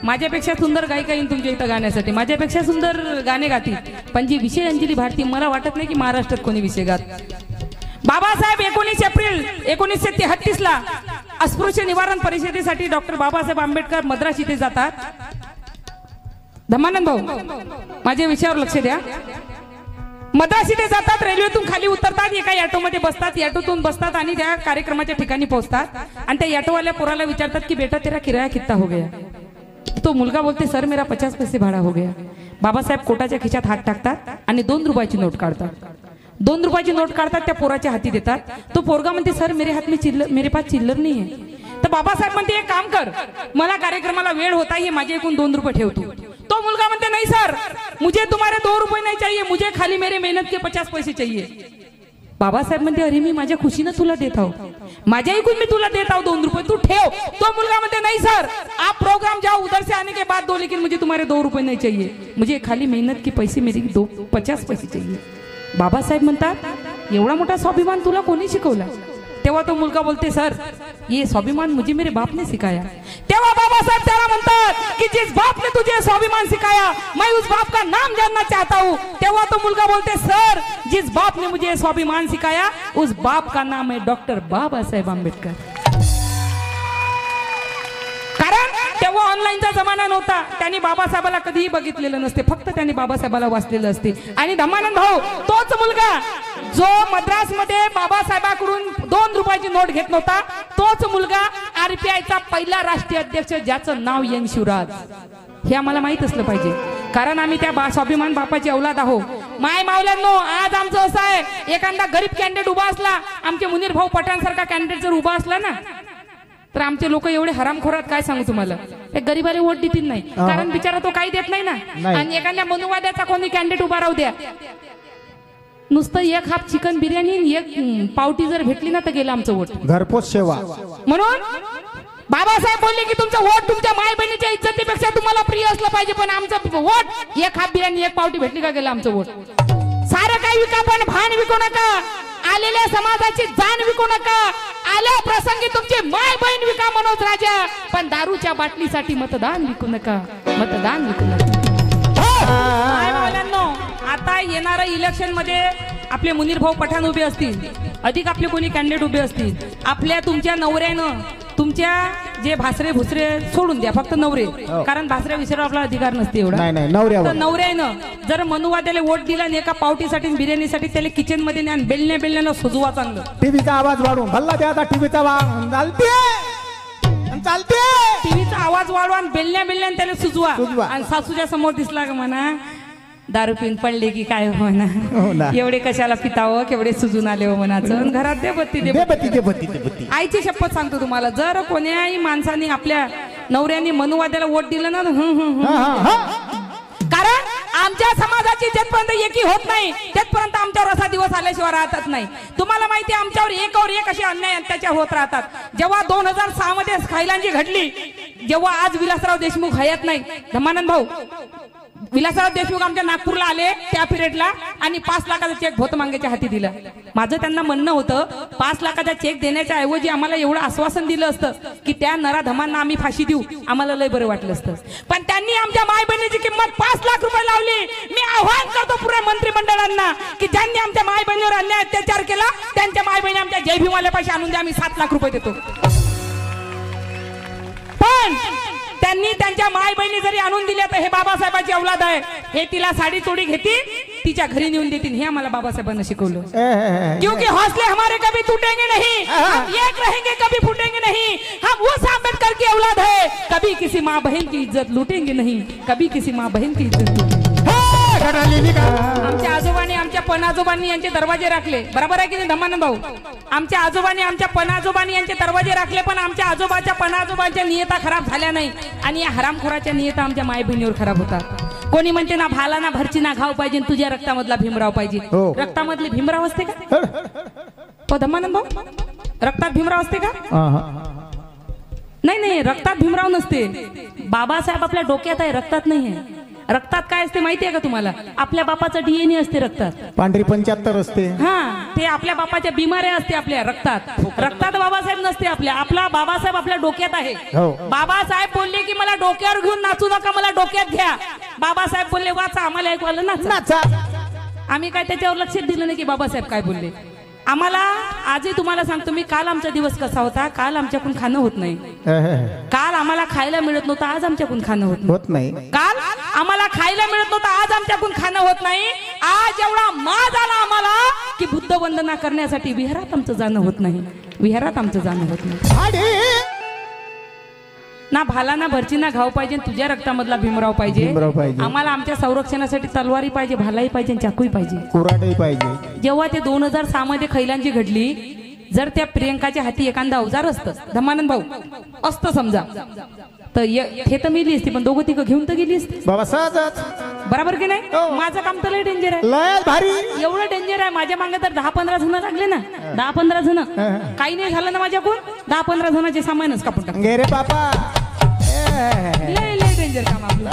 माझ्यापेक्षा सुंदर गायिका येईन तुमच्या इथं गाण्यासाठी, माझ्यापेक्षा सुंदर गाणे गातील, पण जे विषय अंजली भारती मला वाटत नाही की महाराष्ट्रात कोणी विषय गात। बाबासाहेब 19 एप्रिल 1933 ला अस्पृश्य निवारण परिषदेसाठी डॉक्टर बाबासाहेब आंबेडकर मद्रास इथे जातात। धम्मानंद भाऊ माझ्या विषयावर लक्ष द्या। मद्रासी ते जातात, रेल्वेतून खाली उतरतात, एका ऑटोमध्ये बसतात, ऑटोतून बसतात आणि त्या कार्यक्रमाच्या ठिकाणी पोहोचतात आणि त्या ऑटोवाल्या पोराला विचारतात की बेटा तेरा किराया कितना हो गया. तो मुलगा बोलते सर मेरा 50 पैसे भाडा हो गया. बाबासाहेब कोटाच्या खिशात हात टाकतात आणि 2 रुपयाची नोट काढतात. 2 रुपयाची नोट काढतात, त्या पोराच्या हाती देतात. तो पोरगा म्हणते सर मेरे पास चिल्लर नहीं है. तर बाबासाहेब म्हणते एक काम कर, मला कार्यक्रमाला वेळ होता है, माझे एकूण 2 रुपये ठेवतो. तो मुलगा म्हणते नहीं सर मुझे तुम्हारे 2 रुपये नहीं चाहिए, मुझे खाली मेरे मेहनत के 50 पैसे चाहिए. बाबासाहेब म्हणते अरे मी माझ्या खुशीनं तुला देत आहो, माझ्या ऐकून मी तुला देत आहो 2 रुपये, तू ठेव. तो मुलगा म्हणते नहीं सर आप प्रोग्राम जाओ, उधर से आने के बाद दो, लेकिन मुझे तुम्हारे 2 रुपये नहीं चाहिए, मुझे खाली मेहनत के पैसे मेरे 50 पैसे चाहिए. बाबासाहेब म्हणतात एवढा मोठा स्वाभिमान तुला कोणी शिकवला. तेव्हा तो मुलगा बोलते सर ये स्वाभिमान मुझे मेरे बाप ने सिखाया. तेव्हा बाबासाहेब त्याला म्हणतात की जिस बाप ने तुझे स्वाभिमान सिखाया मैं उस बाप का नाम जानना चाहता हूँ. तेव्हा तो मुलगा बोलते सर जिस बाप ने मुझे स्वाभिमान सिखाया उस बाप का नाम है डॉक्टर बाबासाहेब आंबेडकर. कारण तेव्हा ऑनलाईनचा जमाना नव्हता, त्यांनी बाबासाहेबाला कधीही बघितलेलं नसते, फक्त त्यांनी बाबासाहेबाला वाचलेलं असते. आणि धमानंद भाऊ तोच मुलगा जो मद्रासमध्ये बाबासाहेबांकडून 2 रुपयाची नोट घेत नव्हता, तोच मुलगा आरपीआयचा पहिला राष्ट्रीय अध्यक्ष ज्याचं नाव एन शिवराज. हे आम्हाला माहित असलं पाहिजे, कारण आम्ही त्या स्वाभिमान बापाची औलाद आहोत. माय मावल्यांनो आज आमचं असं आहे, एखादा गरीब कॅन्डिडेट उभा असला, आमचे मुनीर भाऊ पठाण सारखा कॅन्डिडेट जर उभा असला ना, तर आमचे लोक एवढे हरामखोरात काय सांगू तुम्हाला, ते गरीबाला वोट देतील नाही, कारण बिचारा तो काही देत नाही ना. आणि एखाद्या मनुवाद्याचा कोणी कॅन्डिडेट उभा राहू द्या, नुसतं एक हाफ चिकन बिर्याणी एक पावटी जर भेटली ना तर गेलं आमचं वोट. घरपोच सेवा. म्हणून बाबासाहेब बोलले की तुमचं वोट तुमच्या माय बहिणीच्या इज्जतीपेक्षा तुम्हाला प्रिय असलं पाहिजे, पण आमचं वोट एक हाफ बिर्याणी एक पावटी भेटली का गेलं आमचं वोट. सारं काही विका पण भान विकू नका, आलेल्या समाजाची जाण विकू नका, आल्या प्रसंगी तुमची माय बहीण विका मनोज राजा, पण दारूच्या बाटलीसाठी मतदान विकू नका, मतदान विकू नका. आता येणाऱ्या इलेक्शन मध्ये आपले मुनीर भाऊ पठाण उभे असतील, अधिक आपले कोणी कॅन्डिडेट उभे असतील, आपल्या तुमच्या नवऱ्यानं तुमच्या जे भासरे भुसरे सोडून द्या, फक्त नवरे, कारण भासऱ्या विसरावर आपला अधिकार नसते एवढा. नवऱ्यानं जर मनुवाद्याला वोट दिला आणि एका पावटीसाठी बिर्याणीसाठी त्याला किचन मध्ये न्या, बेलण्याला सजवा चांगलं. टीव्हीचा आवाज वाढवून भल्ला द्या, आता टीव्हीचा आवाज चालते, टीव्हीचा आवाज वाढवा आणि बेलण्याने त्याला सुजवा. आणि सासूच्या समोर दिसला का म्हणा दारू पिऊन पडले की काय हो ना, एवढे कशाला पितावं, केवढे सुजून आले हो म्हणाचं. घरात दे बत्ती. आईची शपथ सांगतो तुम्हाला, जर कोण्याही माणसाने आपल्या नवऱ्याने मनुवाद्याला वोट दिलं ना, कारण आमच्या समाजाची जेथपर्यंत एकी होत नाही तेथपर्यंत आमच्यावर असा दिवस आल्याशिवाय राहतच नाही. तुम्हाला माहिती आहे आमच्यावर एकावर एक असे अन्याय अत्याचार होत राहतात. जेव्हा 2006 मध्ये खायलांची घडली, जेव्हा आज विलासराव देशमुख हयात नाही, धमानंद भाऊ विलासराव देशमुख आमच्या नागपूरला आले त्या पिरियडला आणि 5 लाखाचा चेक भोतमांगेच्या हाती दिला. माझं त्यांना म्हणणं होतं 5 लाखाचा चेक देण्याच्या ऐवजी आम्हाला एवढं आश्वासन दिलं असतं की त्या नराधमांना आम्ही फाशी देऊ, आम्हाला लय बरं वाटलं असतं. पण त्यांनी आमच्या माय बहिणीची किंमत 5 लाख रुपये लावली. मी आव्हान करतो पुऱ्या मंत्रिमंडळांना की ज्यांनी आमच्या माय बहिणीवर अन्याय अत्याचार केला त्यांच्या माय बहिणी आमच्या जय भीमाला पैसे आणून द्या, आम्ही 7 लाख रुपये देतो. पण त्यांनी त्यांच्या माय बहिणी जरी आणून दिल्या तर हे बाबासाहेबांची औलाद आहे, हे तिला साडी चोडी घेतील, तिच्या घरी नेऊन देतील, हे आम्हाला बाबासाहेबांना शिकवलं. क्योंकि हौसले हमारे कभी टूटेंगे नहीं, हम एक रहेंगे कभी फूटेंगे नहीं, हम उस आंबेडकर की औलाद है, कभी किसी माँ बहन की इज्जत लूटेंगे नहीं, कभी किसी माँ बहन की इज्जत लूटेंगे. आमच्या आजोबांनी आमच्या पणआजोबांनी यांचे दरवाजे राखले, बरोबर आहे की नाही धमानंद भाऊ? आमच्या आजोबांनी आमच्या पणआजोबांनी यांचे दरवाजे राखले, पण आमच्या आजोबाच्या पणआजोबांच्या नियता खराब झाल्या नाही आणि या हरामखोराच्या नियता आमच्या माय बहिणीवर खराब होतात. कोणी म्हणते ना भाला ना भरची ना घाव पाहिजे, तुझ्या रक्तामधला भीमराव पाहिजे. रक्तामधले भीमराव असते का हो धमानंद भाऊ? रक्तात भीमराव असते का? नाही, रक्तात भीमराव नसते. बाबासाहेब आपल्या डोक्यात आहे, रक्तात नाही आहे. रक्तात काय असते माहितीये का तुम्हाला? आपल्या बापाचं डीएनए असते रक्तात, पांढरी 75 असते. ते आपल्या बापाच्या बिमाऱ्या असते आपल्या रक्तात. रक्तात बाबासाहेब नसते आपल्या, आपला बाबासाहेब आपल्या डोक्यात आहे. बाबासाहेब बोलले की मला डोक्यावर घेऊन नाचू नका, मला डोक्यात घ्या. बाबासाहेब बोलले वाचा, आम्हाला ऐकू आलं नाचा. आम्ही काय त्याच्यावर लक्ष दिलं नाही की बाबासाहेब काय बोलले. आम्हाला आजही तुम्हाला सांगतो मी, काल आमचा दिवस कसा होता, काल आमच्याकडून खाणं होत नाही. काल आम्हाला खायला मिळत नव्हतं, आज आमच्याकडून खाणं होत नाही. काल आम्हाला खायला मिळत नव्हतं, आज आमच्याकडून खाणं होत नाही. आज एवढा माज आला आम्हाला की बुद्ध वंदना करण्यासाठी विहारात आमचं जाणं होत नाही, विहारात आमचं जाणं होत नाही. ना भाला ना भरची ना घाव पाहिजे, तुझ्या रक्तामधला भीमराव पाहिजे. आम्हाला आमच्या संरक्षणासाठी तलवारी पाहिजे, भालाही पाहिजे, चाकूही पाहिजे, कुऱ्हाडही पाहिजे. जेव्हा ते 2006 मध्ये खैलांची घडली, जर त्या प्रियंकाच्या हाती एखादा अवजार असतं, धमानंद भाऊ असतं समजा, तर हे तर मिली असती, पण दोघं तिघं घेऊन तर गेली असती बाबा सहजच. बरोबर की नाही? माझं काम तर लय डेंजर आहे, लय भारी. एवढं डेंजर आहे. माझ्या मागे तर 10-15 जण लागले ना, 10-15 जण. काही नाही झालं ना माझ्याकडून, 10-15 जणांचे सामानच कापून टाकले. गे रे बापा, लय लय डेंजर काम आपलं.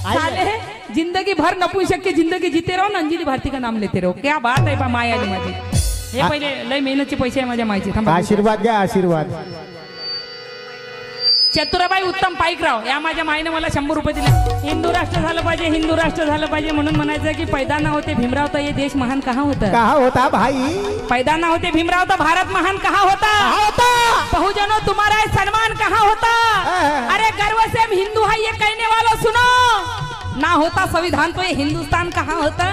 साले जिंदगी भर नपुंसक जिंदगी जीते रहो, अंजली भारती का नाम लेते रहो. क्या बात आहे. माय आली माझी. हे पहिले लय मेहनतचे पैसे आहे माझ्या मायचे. आशीर्वाद घ्या, आशीर्वाद. चतुराबाई उत्तम पाईकराव या माझ्या माईने मला 100 रुपये दिले. हिंदू राष्ट्र झालं पाहिजे, हिंदू राष्ट्र झालं पाहिजे म्हणून म्हणायचं की पैदा ना होते भीमराव तर ये देश महान कहा होता, कहा होता भाई. पैदा ना होते भीमराव तो भारत महान कहा होता, बहुजनों तुम्हारा सम्मान कहा होता. अरे गर्व से हम हिंदू है ये कहने वालों सुनो, ना होता संविधान तो ये हिंदुस्तान कहा होता.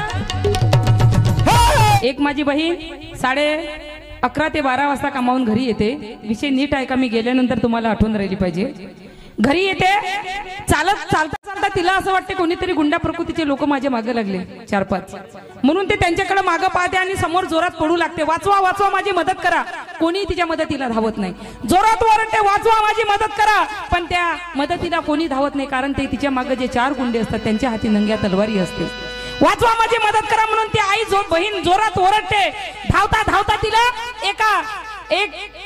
एक माझी बहीण 11:30 ते 12 वाजता कामावून घरी येते. विषय नीट आहे का, मी गेल्यानंतर तुम्हाला आठवण राहिली पाहिजे. घरी येते, चालत चालता तिला असं वाटते कोणीतरी गुंडा प्रकृतीचे लोक माझ्या मागे लागले 4-5, म्हणून ते त्यांच्याकडे मागं पाहते आणि समोर जोरात पडू लागते, वाचवा वाचवा माझी मदत करा. कोणी तिच्या मदतीला धावत नाही. जोरात ओरडते, वाचवा माझी मदत करा, पण त्या मदतीला कोणी धावत नाही, कारण ते तिच्या मागे जे 4 गुंडे असतात त्यांच्या हाती नंग्या तलवारी असते. वाचवा माझी मदत करा म्हणून ती आई बहीण जोरात ओरडते. धावता धावता तिला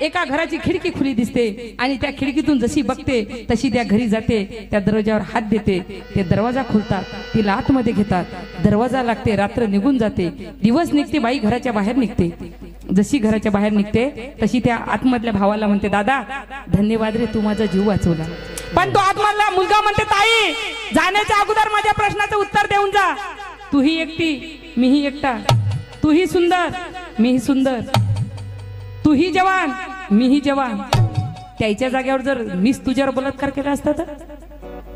एका घराची खिडकी खुली दिसते आणि त्या खिडकीतून जशी बघते तशी त्या घरी जाते. त्या दरवाजावर हात देते, ते दरवाजा खोलतात, तिला आतमध्ये घेतात. दरवाजा लागते, रात्र निघून जाते, दिवस निघते, बाई घराच्या बाहेर निघते. जशी घराच्या बाहेर निघते तशी त्या आतमधल्या भावाला म्हणते, दादा धन्यवाद रे, तू माझा जीव वाचवला. पण तो आतमधला मुलगा म्हणते, ताई जाण्याच्या अगोदर माझ्या प्रश्नाचं उत्तर देऊन जा. तूही एकटी मीही एकटा, तूही सुंदर मीही सुंदर, तूही जवान मीही जवान. त्याच्या जागेवर जर मीच तुझ्यावर बलात्कार केला असता तर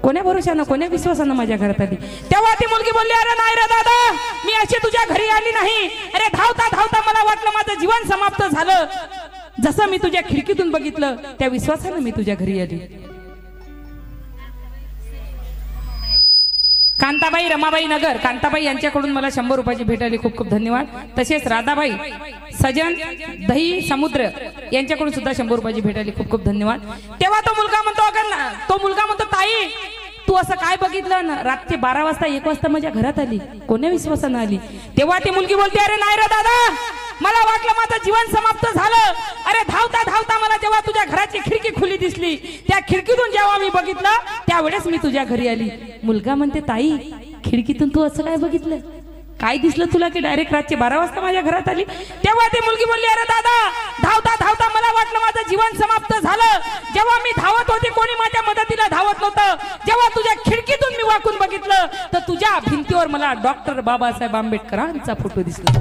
कोण्या भरोशानं, कोण्या विश्वासानं माझ्या घरात आली. तेव्हा ती मुलगी बोलली, अरे नाही रे दादा, मी अशी तुझ्या घरी आली नाही. अरे धावता धावता मला वाटलं माझं जीवन समाप्त झालं. जसं मी तुझ्या खिडकीतून बघितलं त्या विश्वासानं मी तुझ्या घरी आली. कांताबाई रमाबाई नगर, कांताबाई यांच्याकडून मला 100 रुपयाची भेट आली, खूप खूप धन्यवाद. तसेच राधाबाई सजन दही समुद्र यांच्याकडून सुद्धा 100 रुपयाची भेट आली, खूप खूप धन्यवाद. तेव्हा तो मुलगा म्हणतो, ताई तू असं काय बघितलं ना, रात्री 12 वाजता 1 वाजता माझ्या घरात आली, कोण्या विश्वासानं आली. तेव्हा ती मुलगी बोलते, अरे नाही रे दादा, मला वाटलं माझं जीवन समाप्त झालं. अरे धावता धावता मला जेव्हा तुझ्या घराची खिडकी खुली दिसली, त्या खिडकीतून जेव्हा मी बघितलं त्यावेळेस मी तुझ्या घरी आली. मुलगा म्हणते, ताई खिडकीतून तू असं काय बघितलं, काय दिसलं तुला की डायरेक्ट रात्री 12 वाजता माझ्या घरात आली. तेव्हा ती मुलगी बोलली, अरे दादा धावता धावता मला वाटलं माझं जीवन समाप्त झालं. जेव्हा मी धावत होते कोणी माझ्या मदतीला धावत नव्हतं. जेव्हा तुझ्या खिडकीतून मी वाकून बघितलं तर तुझ्या भिंतीवर मला डॉक्टर बाबासाहेब आंबेडकरांचा फोटो दिसला.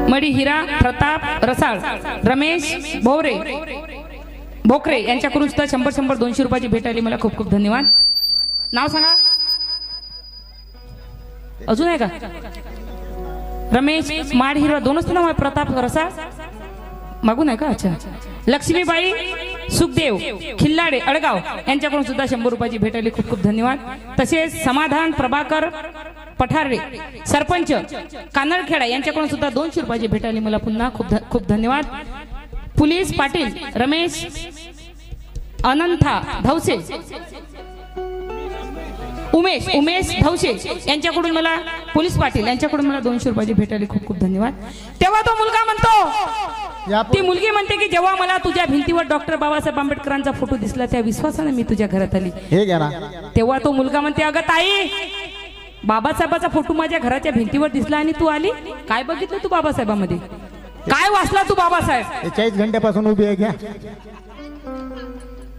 मडी हिरा प्रताप रसाळ, रमेश भोकरे यांच्याकडून सुद्धा 100 200 रुपयाची भेट आली, मला खूप खूप धन्यवाद. नाव सांगा, अजून आहे का? रमेश माड हिरा, दोनच नाव आहे. प्रताप रसाळ मागून आहे का? अच्छा. लक्ष्मीबाई सुखदेव खिल्लाडे अडगाव यांच्याकडून सुद्धा 100 रुपयाची भेट आली, खूप खूप धन्यवाद. तसेच समाधान प्रभाकर पठारे सरपंच कानडखेडा यांच्याकडून सुद्धा 200 रुपयाची भेट आली, मला पुन्हा खूप खूप धन्यवाद. पोलीस पाटील रमेश अनंथा धवसे, उमेश धवसे यांच्याकडून मला, पोलीस पाटील यांच्याकडून मला 200 रुपयाची भेट आली, खूप खूप धन्यवाद. तेव्हा तो मुलगा म्हणतो, ती मुलगी म्हणते की जेव्हा मला तुझ्या भिंतीवर डॉक्टर बाबासाहेब आंबेडकरांचा फोटो दिसला त्या विश्वासाने मी तुझ्या घरात आली. तेव्हा तो मुलगा म्हणते, अगं ताई बाबासाहेबाचा फोटो माझ्या घराच्या भिंतीवर दिसला आणि तू आली. काय बघितलं तू बाबासाहेबांमध्ये, काय वाचला तू बाबासाहेब? 40 घंट्यापासून उभी आहे. घ्या.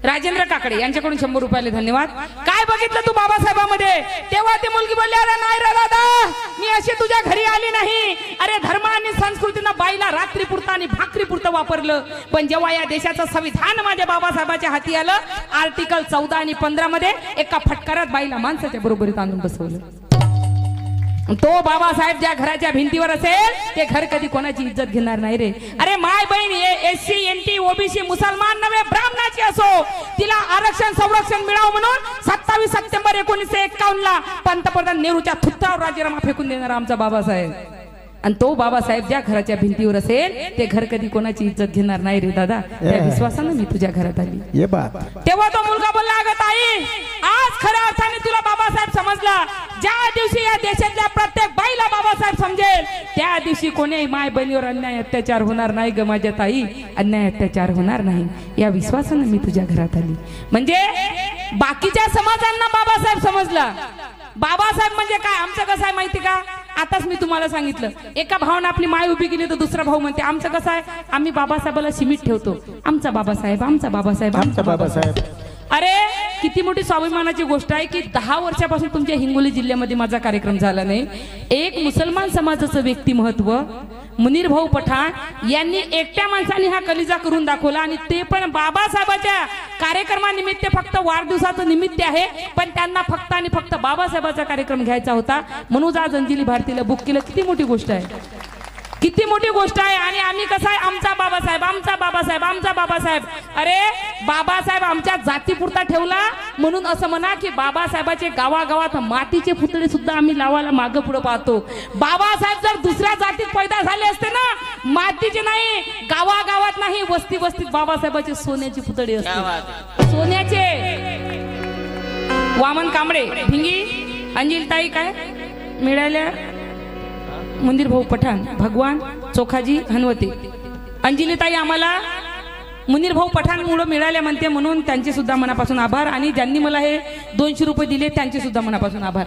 राजेंद्र काकडे यांच्याकडून 100 रुपयाले धन्यवाद. काय काय बघितलं तू बाबासाहेबांमध्ये? तेव्हा ती मुलगी बोलली, अरे नाही रे दादा, मी अशी तुझ्या घरी आली नाही. अरे धर्म आणि संस्कृतीनं बाईला रात्री पुरता आणि भाकरी पुरतं वापरलं, पण जेव्हा या देशाचं संविधान माझ्या बाबासाहेबाच्या हाती आलं, आर्टिकल 14 आणि 15 मध्ये एका फटकारात बाईला माणसाच्या बरोबरीत आणून बसवलं. तो बाबासाहेब ज्या घराच्या भिंतीवर असेल ते घर कधी कोणाची इज्जत घेणार नाही रे. अरे माय बहीण SC NT OBC मुसलमान नव्हे ब्राह्मणाची असो, तिला आरक्षण संरक्षण मिळावं म्हणून 27 सप्टेंबर 1951 ला पंतप्रधान नेहरूच्या थुत्तावर राजीनामा फेकून देणार आमचा बाबासाहेब. आणि तो बाबासाहेब ज्या घराच्या भिंतीवर असेल ते घर कधी कोणाची इज्जत घेणार नाही रे दादा. त्या विश्वासानं मी तुझ्या घरात आली. तेव्हा तो मुलगा बोलला, अगं ताई, आज खऱ्या अर्थाने तुला बाबासाहेब समजला. ज्या दिवशी या देशातल्या प्रत्येक बाईला बाबासाहेब समजेल त्या दिवशी कोणी माय बहिणीवर अन्याय अत्याचार होणार नाही ग माझ्या ताई, अन्याय अत्याचार होणार नाही. या विश्वासानं मी तुझ्या घरात आली. म्हणजे बाकीच्या समाजांना बाबासाहेब समजला. बाबासाहेब म्हणजे काय? आमचं कसं आहे माहिती का? आताच मी तुम्हाला सांगितलं, एका भावानं आपली माय उभी केली तर दुसरा भाऊ म्हणते आमचं कसं आहे, आम्ही बाबासाहेबाला सिमीट ठेवतो, आमचा बाबासाहेब, आमचा बाबासाहेब, आमचा बाबासाहेब. अरे किती मोठी स्वाभिमानाची गोष्ट आहे की 10 वर्षापासून तुमच्या हिंगोली जिल्ह्यामध्ये माझा कार्यक्रम झाला नाही. एक मुसलमान समाजाचं व्यक्तिमत्व मुनीर भाऊ पठाण यांनी एकट्या माणसाने हा कलिजा करून दाखवला, आणि ते पण बाबासाहेबाच्या कार्यक्रमानिमित्त. फक्त वाढदिवसाचं निमित्त आहे, पण त्यांना फक्त आणि फक्त बाबासाहेबाचा कार्यक्रम घ्यायचा होता म्हणून आज अंजली भारतीला बुक केलं. किती मोठी गोष्ट आहे, किती मोठी गोष्ट आहे. आणि आम्ही कसं आहे, आमचा बाबासाहेब, आमचा बाबासाहेब, आमचा बाबासाहेब. अरे बाबासाहेब आमच्या जातीपुरता ठेवला म्हणून असं म्हणा की बाबासाहेबाचे गावागावात मातीचे पुतळे सुद्धा आम्ही लावायला मागं पुढे पाहतो. बाबासाहेब जर दुसऱ्या जातीत पैदा झाले असते ना, मातीचे नाही, गावागावात नाही, वस्ती वस्तीत बाबासाहेबाचे सोन्याचे पुतळे असते, सोन्याचे. वामन कांबळे, भिंगी, अंजिलताई काय मिळाल्या, मुनीर भाऊ पठाण, भगवान चोखाजी हनवते. अंजलीताई आम्हाला मुनीर भाऊ पठाण मुळे मिळाल्या म्हणते म्हणून त्यांचे सुद्धा मनापासून आभार. आणि ज्यांनी मला हे 200 रुपये दिले त्यांचे सुद्धा मनापासून आभार.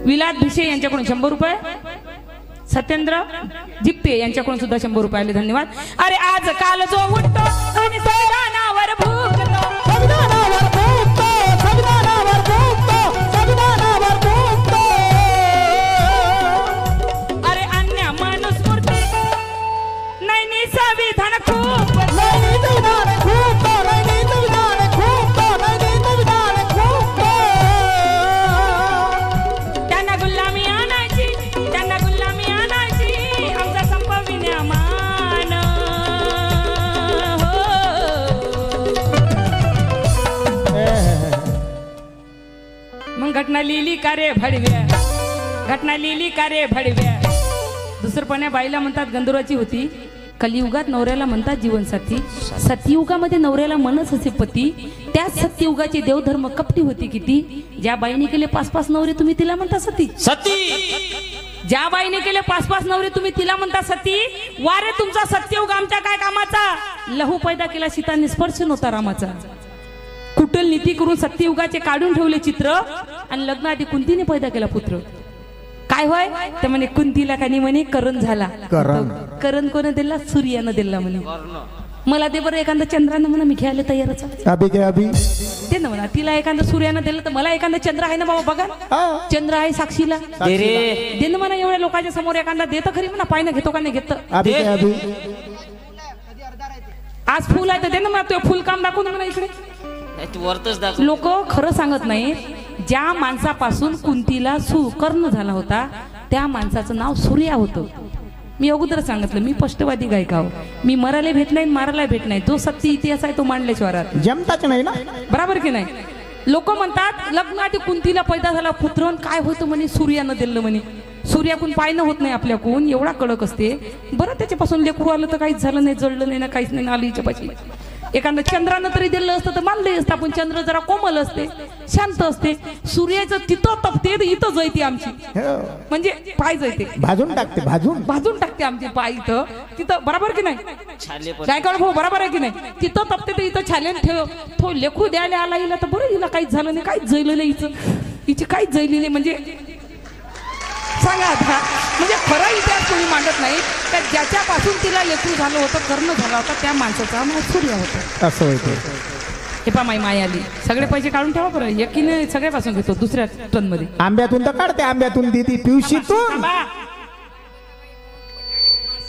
विलास भिशे यांच्याकडून 100 रुपये, सत्येंद्र जिप्ते यांच्याकडून सुद्धा 100 रुपये आले, धन्यवाद. अरे आज काल जो उठतो आणि संविधानावर भुंकतो, संविधानावर भुंकतो, संविधानावर भुंकतो, संविधानावर भुंकतो. अरे अन्य मनुस्मृती नाही नि संविधान खूप, नाही संविधान खूप, नाही संविधान खूप, नाही संविधान खूप. त्यांना गुलामी आणायची, त्यांना गुलामी आणायची, आमचा संपविण्या मान. मग घटना लिहिली का रे भडव्या, घटना लिहिली का रे भडव्या. दुसरपण्या बाईला म्हणतात गंधर्वाची होती, कलियुगात नवऱ्याला म्हणतात जीवनसाथी, सत्ययुगामध्ये नवऱ्याला मनच असे पती. त्याच सत्ययुगाचे देवधर्म कपटी होती किती. ज्या बाईने केले 5-5 नवरे तुम्ही तिला म्हणता सती, सती. ज्या बाईने केले 5-5 नवरे तुम्ही तिला म्हणता सती. वारे तुमचा सत्ययुग आमच्या काय कामाचा. लहू पैदा केला सीताने, स्पर्श नव्हता रामाचा. कुटल नीती करून सत्ययुगाचे काढून ठेवले चित्र, आणि लग्नाआधी कुंतीने पैदा केला पुत्र. काय होय तर म्हणे कुंतीला कानी म्हणे करण झाला. करण कोण दिला, सूर्यानं दिला म्हणे. मला ते बरं एखादा चंद्रानं म्हणा, मी घ्यायला तयारच ते ना म्हणा. तिला एखादा सूर्यानं दिलं तर मला एखादा चंद्र आहे ना बाबा, बघा चंद्र आहे साक्षीला दे ना म्हणा. एवढ्या लोकांच्या समोर एखादा देतं खरी म्हणा, पाय ना घेतो का नाही घेत. आज फुल आहे तर दे ना म्हणा, तो फुल काम दाखवून म्हणा इकडे. लोक खरं सांगत नाही. ज्या माणसापासून कुंतीला सुकर्ण झाला होता त्या माणसाचं नाव सूर्या होतं. मी अगोदर सांगितलं, मी स्पष्टवादी गायिका हो. मी मरायला भेट नाही, मारायला भेट नाही. जो सत्य इतिहास आहे तो मांडल्याशिवाय राहत जमताच नाही ना, बरोबर की नाही. लोक म्हणतात लग्नाआधी कुंतीला पैदा झाला पुत्र, काय होतं म्हणे सूर्यानं दिलं म्हणे. सूर्याकून पायनं होत नाही आपल्याकून, एवढा कडक असते. बरं त्याच्यापासून लेकरू आलं तर काहीच झालं नाही, जळलं नाही ना, काहीच नाही आलं हिच्यापाशी. एखादं चंद्रानं तरी दिलं असतं तर मानलंही असतं आपण. चंद्र जरा कोमल असते, शांत असते. सूर्याचं तिथं तपते इथं जळते आमची, म्हणजे पाय जळते, भाजून टाकते, भाजून टाकते आमची पाय इथं तिथं, बरोबर की नाही. काय कळ भाऊ, बरोबर आहे की नाही. तिथं तपते तर इथं छालेन ठेव. तो लेकरू द्यायला आला हिला तर बरं, हिला काहीच झालं नाही, काहीच जळलं नाही हिची काहीच जळली नाही. म्हणजे सांगा आता, म्हणजे खरा इतिहास कोणी मांडत नाही. तर ज्याच्यापासून तिला लेकरू झालं होतं, कर्ण झाला होता, त्या माणसाचा नाव सूर्य होता. असं होतं. हे पा माई माय आली. सगळे पैसे काढून ठेवा बरं. एकीने सगळ्यापासून घेतो दुसऱ्या टन मध्ये. आंब्यातून तर काढते, आंब्यातून देते पिवशीतून.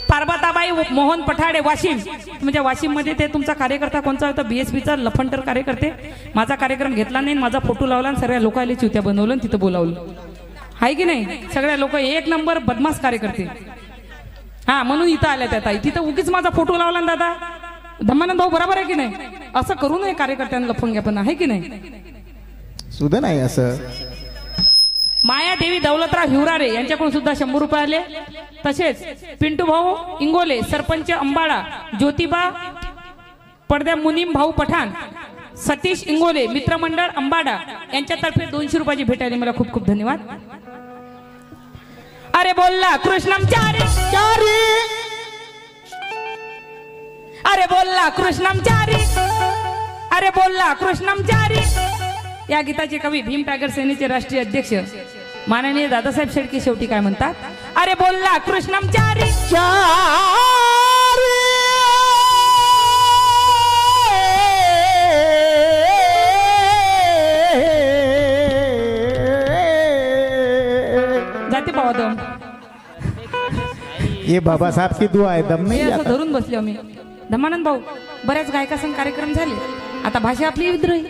पार्वताबाई मोहन पठाडे वाशिम. म्हणजे वाशिम मध्ये ते तुमचा कार्यकर्ता कोणता होता? BSPचा लफंटर कार्यकर्ते. माझा कार्यक्रम घेतला नाही, माझा फोटो लावला आणि सगळ्या लोकांना चिवत्या बनवलं आणि तिथं बोलावलं. आहे की नाही? सगळ्या लोक एक नंबर बदमाश कार्यकर्ते. हा म्हणून इथं आल्या त्या ताई. तिथं उगीच माझा फोटो लावला ना दादा. धम्मानंद भाऊ बरोबर आहे की नाही? असं करू नये कार्यकर्त्यांना लफंग्या पण आहे की नाही? सुद्धा नाही असं. माया देवी दौलतराव हिवरारे यांच्याकडून सुद्धा 100 रुपये आले. तसेच पिंटू भाऊ इंगोले सरपंच अंबाडा, ज्योतिबा पडद्या मुनीम भाऊ पठाण, सतीश इंगोले मित्रमंडळ अंबाडा यांच्यातर्फे 200 रुपयाची भेट आली. मला खूप खूप धन्यवाद. अरे बोलला कृष्णम चारी चारी, अरे बोलला कृष्णम चारी, अरे बोलला कृष्णम चारी. या गीताचे कवी भीम टायगर सेनेचे राष्ट्रीय अध्यक्ष माननीय दादासाहेब शेळके शेवटी काय म्हणतात? अरे बोलला कृष्णम चारी जाते पावा दम. ये बाबासाहेब की दुआ आहे, दम नाही. असं धरून बसले आम्ही. धम्मानंद भाऊ बऱ्याच गायकासंग कार्यक्रम झाले. आता भाषा आपली विद्रोही.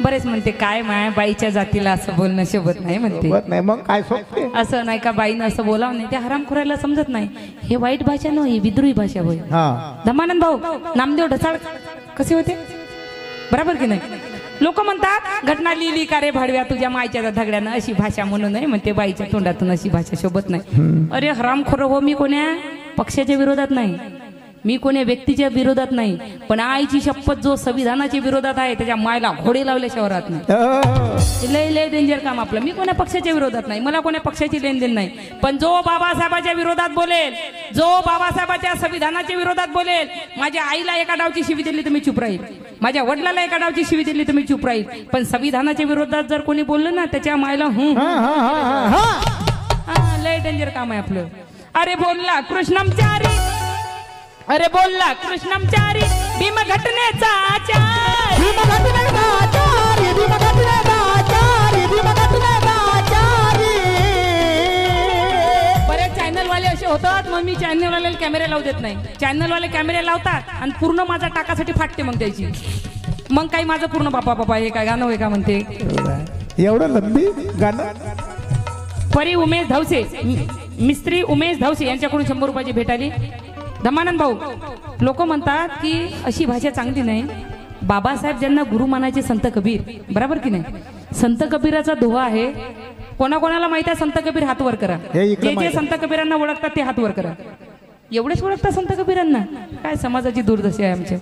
बरेच म्हणते काय माय बाईच्या जातीला असं बोलणं शोभत नाही म्हणते. नाही मग काय सोपते असं नाही का बाईनं असं बोलावं नाही. ते हरामखोराला समजत नाही. हे वाईट भाषा न, ही विद्रोही भाषा होय. धम्मानंद भाऊ नामदेव ढसाळ कसे होते? बरोबर की नाही? लोक म्हणतात घटना लिहिली का रे भाडव्या तुझ्या मायच्या धगड्यानं, अशी भाषा म्हणू नये म्हणते. बाईच्या तोंडातून अशी भाषा शोभत नाही. अरे हरामखोर हो, मी कोण्या पक्षाच्या विरोधात नाही, मी कोणी व्यक्तीच्या विरोधात नाही, पण आईची शपथ जो संविधानाच्या विरोधात आहे त्याच्या मायला घोडे लावल्याशिवाय राहत नाही. लय लय डेंजर काम आपलं. मी कोण्या पक्षाच्या विरोधात नाही, मला कोण्या पक्षाची लेनदेन नाही, पण जो बाबासाहेबाच्या विरोधात बोलेल, जो बाबासाहेबाच्या संविधानाच्या विरोधात बोलेल, माझ्या आईला एका डावची शिवी दिली तर मी चुप राहील, माझ्या वडिलाला एका डावची शिवी दिली तर मी चुप राहील, पण संविधानाच्या विरोधात जर कोणी बोललं ना त्याच्या मायला लय डेंजर काम आहे आपलं. अरे बोलला कृष्णम चारी, अरे बोलला कृष्णम चारी, भीम घटनेचा आचार, भीम घटनेचा आचार, भीम घटनेचा आचार, भीम घटनेचा आचार. बरेच चॅनलवाले असे होतात, मग मी चॅनलवाल्याला कॅमेरे लावू देत नाही. चॅनलवाले कॅमेरे लावतात आणि पूर्ण माझा टाकासाठी फाटते मग त्याची. मग काही माझं पूर्ण बापा बापा हे काय गाणं होय का म्हणते. एवढं लंबी गाणं. परी उमेश धावसे, मिस्त्री उमेश धावसे यांच्याकडून 100 रुपयाची भेट आली. धम्मानंद भाऊ लोक म्हणतात की अशी भाषा चांगली नाही. बाबासाहेब ज्यांना गुरु मानायचे संत कबीर, बरोबर की नाही? संत कबीराचा दोहा आहे. कोणाकोणाला माहित आहे संत कबीर? हात वर करा. जे जे संत कबीरांना ओळखतात ते हात वर करा. एवढेच ओळखतात संत कबीरांना? काय समाजाची दुर्दशा आहे आमच्या.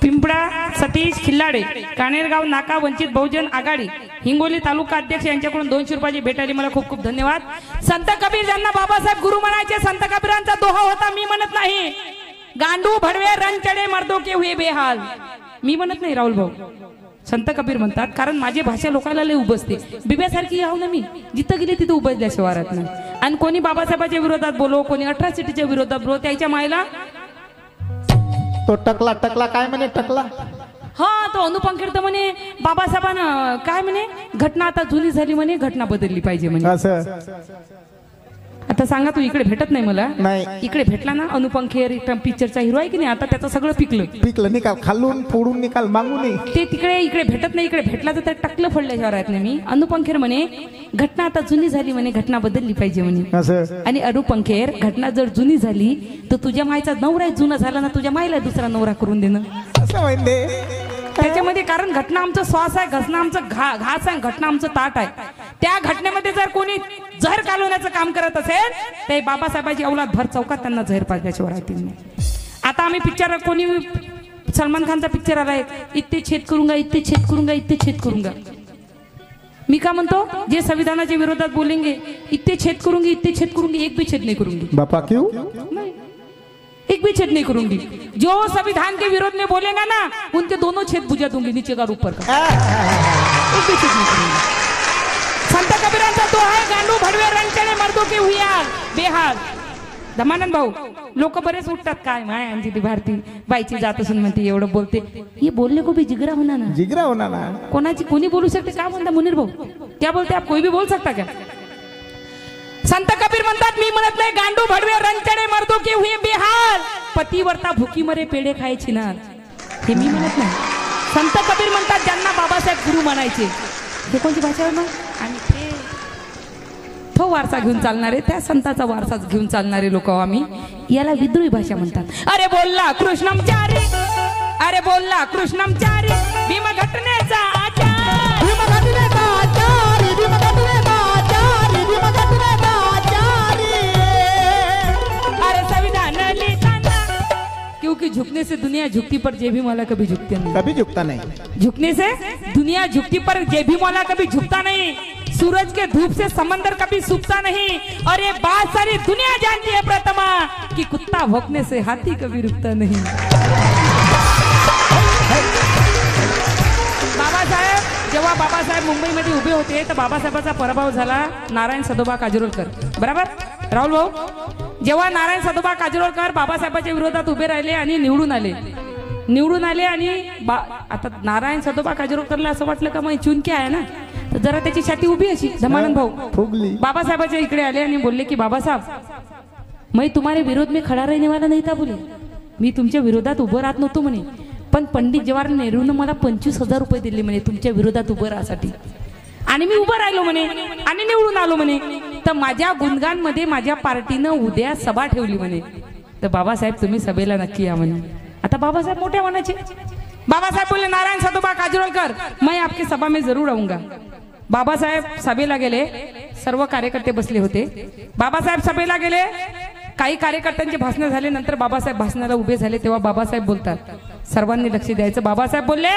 पिंपळा सतीश खिल्लाडे, कानेरगाव नाका, वंचित बहुजन आघाडी, हिंगोली तालुका अध्यक्ष यांच्याकडून 200 रुपयाची भेट आली. मला खूप खूप धन्यवाद. संत कबीर ज्यांना बाबासाहेब गुरु म्हणायचे, संत कबीरांचा दोहा होता. मी म्हणत नाही गांडू भडवे रण चढे मर्दो के हुए बेहाल, मी म्हणत नाही राहुल भाऊ. संत कबीर म्हणतात कारण माझी भाषा लोकांना लय उबसते. बिब्यासारखी याव ना मी, जिथं गेली तिथं उबजल्याशिवाय राहत नाही. आणि कोणी बाबासाहेबाच्या विरोधात बोलो, कोणी अट्रॉसिटीच्या विरोधात बोलो, त्याच्या मायला तो टकला टकला काय म्हणे टकला. हा तो अनुपंखेड तर म्हणे बाबासाहेबांना काय म्हणे, घटना आता जुनी झाली म्हणे, घटना बदलली पाहिजे म्हणे. असं आता सांगा तू इकडे भेटत नाही मला. नाही. इकडे भेटला ना अनुपंखेर पिक्चरचा हिरो आहे की नाही, आता त्याचं सगळं पिकलं निकाल खालून फोडून निकाल मागून ते तिकडे इकडे भेटत नाही. इकडे भेटला तर त्या टकलं फोडल्याशिवाय राहत नाही मी. अनुपंखेर म्हणे घटना आता जुनी झाली म्हणे, घटना बदलली पाहिजे म्हणे. असं. आणि अनुपंखेर घटना जर जुनी झाली तर तुझ्या मायचा नवरा जुना झाला ना, तुझ्या मायला दुसरा नवरा करून देणं असं म्हणजे त्याच्यामध्ये. कारण घटना आमचं श्वास आहे, घटना आमचं घास आहे, घटना आमचं ताट आहे. त्या घटनेमध्ये जर कोणी जहर कालवण्याचं काम करत असेल ते बाबासाहेबांची औलाद भर चौकात त्यांना जहर पाजल्याशिवाय राहतील नाही. आता आम्ही पिक्चर, कोणी सलमान खानचा पिक्चर आलाय, इतने छेद करूंगा, इतने छेद करूंगा, इतने छेद करूंगा. मी का म्हणतो जे संविधानाच्या विरोधात बोलेंगे, इतने छेद करूंगी, इतने छेद करूंगी, एक भी छेद नहीं करूंगी. बापा क्यों? नहीं, एक भी छेद नहीं करूंगी. जो संविधान के विरोध में बोलेगा ना उनके दोनों छेद बुझा दूंगी, नीचे का ऊपर का. एक भी छेद नहीं करूंगी. संत कबीरांचा तो आहे गांडू भडवे रण चढे मर्दो के हुए बेहाल. धमानंद भाऊ लोक बरेच उठतात काय माय अंजली भारती बाईची जात असून म्हणते एवढं बोलते ये बोलने को भी जिगरा होना ना जिगरा होना ना कोणाची कोणी बोलू शकते का म्हणता मुनीर भाऊ क्या बोलते आप कोई भी बोल सकता क्या संत कबीर म्हणतात मी म्हणत नाही गांडू भडवे रंचडे मर्दो के हुए बेहाल पतिवर्ता भुकी मरे पेढे खायची ना हे मी म्हणत नाही संत कबीर म्हणतात ज्यांना बाबासाहेब गुरु म्हणायचे हे कोणती भाषा आहे मग आणि ते तो वारसा घेऊन चालणारे त्या संताचा वारसा घेऊन चालणारे लोक आम्ही याला विद्रोही भाषा म्हणतात अरे बोलला कृष्णमचारी अरे बोलला कृष्णमचारी भीम घटनेचा आचार भीम घटनेचा आचारी भीम घटनेचा आचारी भीम घटनेचा आचारी अरे संविधान लिहिताना क्योंकि झुकने से दुनिया झुकती पर जे भी मौला कभी झुकते नहीं कभी झुकता नहीं झुकने से दुनिया झुकती पर जे भी मौला कभी झुकता नहीं सूरज के धूप से समंदर कभी सूखता नहीं और ये बात सारी दुनिया जानती है प्रथमा कि कुत्ता भौंकने से हाथी कभी रुकता नहीं बाबासाहेब जेव्हा बाबासाहेब मुंबईमध्ये उभे होते तर बाबासाहेबाचा पराभव झाला नारायण सदोबा काजरोलकर बरोबर राहुल भाऊ जेव्हा नारायण सदोबा काजरोलकर बाबासाहेबांच्या विरोधात उभे राहिले आणि निवडून आले आणि आता नारायण सदोबा काजरोलकरला असं वाटलं का मग चुनके आहे ना तर जरा त्याची छाती उभी अशी धमानंद भाऊ फुगली बाबासाहेबाच्या इकडे आले आणि बोलले की बाबासाहेब मैं तुम्हारे विरोध में खड़ा रहने वाला नहीं था बोले मी तुमच्या विरोधात उभं राहत नव्हतो म्हणे पण पंडित जवाहरलाल नेहरूने मला 25,000 रुपये दिले म्हणे तुमच्या विरोधात उभं राहण्यासाठी आणि मी उभं राहिलो म्हणे आणि निवडून आलो म्हणे तर माझ्या गुणगानमध्ये माझ्या पार्टीनं उद्या सभा ठेवली म्हणे तर बाबासाहेब तुम्ही सभेला नक्की या म्हणे आता बाबासाहेब मोठ्या मनाचे बाबासाहेब बोले नारायण सदोबा काजरोलकर मैं आपकी सभा में जरूर आऊंगा बाबासाहेब सभेला गेले सर्व कार्यकर्ते बसले होते बाबासाहेब सभेला गेले काही कार्यकर्त्यांचे भाषण झाले नंतर बाबासाहेब भाषणाला उभे झाले तेव्हा बाबासाहेब बोलतात सर्वांनी लक्ष द्यायचं बाबासाहेब बोलले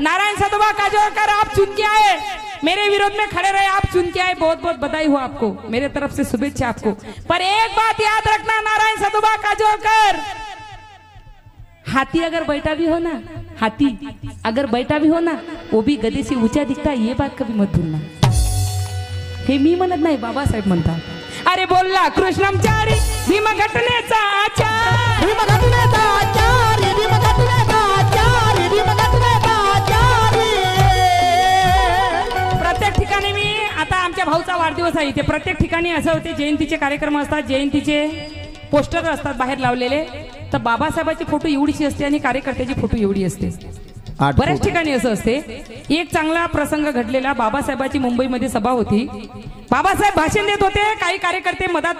नारायण सदोबा काजरोलकर आप चुन के आए मेरे विरोध में खड़े रहे आप चुन के आए बहुत बहुत बधाई हो आपको मेरे तरफ से शुभेच्छा आपको पर एक बात याद रखना नारायण सदोबा काजरोलकर हाथी अगर बैठा भी हो ना हाथी अगर बैठा भी हो ना वो भी गधे से ऊंचा दिखता ये बात कभी मत भूलना हे मी म्हणत नाही बाबासाहेब म्हणतात अरे बोलला कृष्णमचारी भीम घटनेचा आचार भीम घटनेचा आचारी भीम घटनेचा आचारी भीम घटनेचा आचारी प्रत्येक ठिकाणी मी आता आमच्या भाऊचा वाढदिवस आहे इथे प्रत्येक ठिकाणी असं होते जयंतीचे कार्यक्रम असतात जयंतीचे पोस्टर असतात बाहेर लावलेले तर बाबासाहेबाची फोटो एवढीशी असते आणि कार्यकर्त्याची फोटो एवढी असते बऱ्याच ठिकाणी असं असते एक चांगला प्रसंग घडलेला बाबासाहेबाची मुंबईमध्ये सभा होती बाबासाहेब भाषण देत होते काही कार्यकर्ते मधात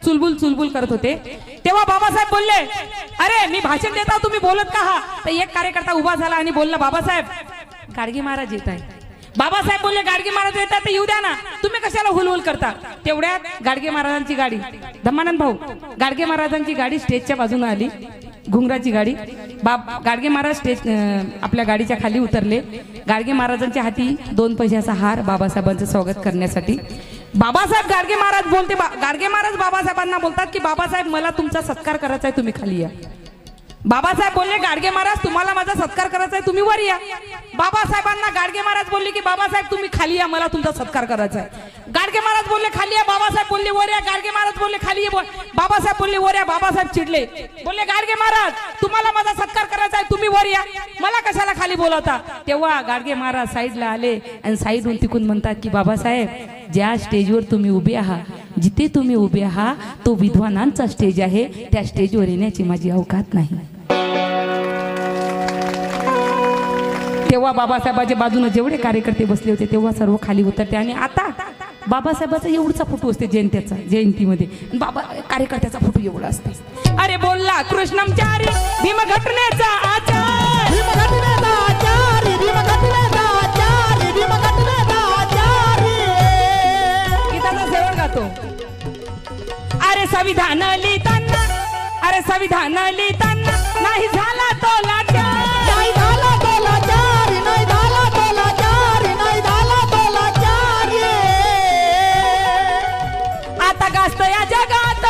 चुलबुल करत होते तेव्हा बाबासाहेब बोलले अरे मी भाषण देता तुम्ही बोलत का तर एक कार्यकर्ता उभा झाला आणि बोलला बाबासाहेब गाडगे महाराज येत आहे बाबासाहेब बोलले गाडगे महाराज येतात तर येऊ द्या ना तुम्ही कशाला हुलहुल करता तेवढ्यात गाडगे महाराजांची गाडी धम्मानंद भाऊ गाडगे महाराजांची गाडी स्टेजच्या बाजूने आली घुंगराची गाडी गाडगे महाराज स्टेज आपल्या गाडीच्या खाली उतरले गाडगे महाराजांच्या हाती 2 पैशाचा हार बाबासाहेबांचं स्वागत करण्यासाठी बाबासाहेब गाडगे महाराज बोलते गाडगे महाराज बाबासाहेबांना बोलतात की बाबासाहेब मला तुमचा सत्कार करायचा आहे तुम्ही खाली या बाबासाहेब बोलले गाडगे महाराज तुम्हाला माझा सत्कार करायचा आहे तुम्ही वर या बाबासाहेबांना गाडगे महाराज बोलले की बाबासाहेब तुम्ही खाली या मला तुमचा सत्कार करायचा आहे गाडगे महाराज बोलले खाली या बाबासाहेब बोलले वर या गाडगे महाराज बोलले खाली या बाबासाहेब बोलले वर या बाबासाहेब चिडले बोलले गाडगे महाराज तुम्हाला माझा सत्कार करायचा आहे तुम्ही वर या मला कशाला खाली बोलवता तेव्हा गाडगे महाराज साईडला आले आणि साईडहून तिकून म्हणतात की बाबासाहेब ज्या स्टेजवर तुम्ही उभे आहात जिथे तुम्ही उभे आहात तो विद्वानांचा स्टेज आहे त्या स्टेजवर येण्याची माझी अवकात नाही तेव्हा बाबासाहेबांच्या बाजूने जेवढे कार्यकर्ते बसले होते तेव्हा सर्व खाली उतरते आणि आता बाबासाहेबाचा एवढाचा फोटो असते जयंतीमध्ये बाबा कार्यकर्त्याचा फोटो एवढा असते अरे बोलला कृष्णमचारी भीम घटनेचा आचार भीम घटनेचा आचारी भीम घटनेचा आचारी भीम घटनेचा आचारी गीताचा सेवन गातो अरे संविधान लिहिताना नाही झाला तो लाचार नाही झाला तो लाचारी नाही झाला तो लाचारी नाही झाला तो लाचारी आता गाजत या जगात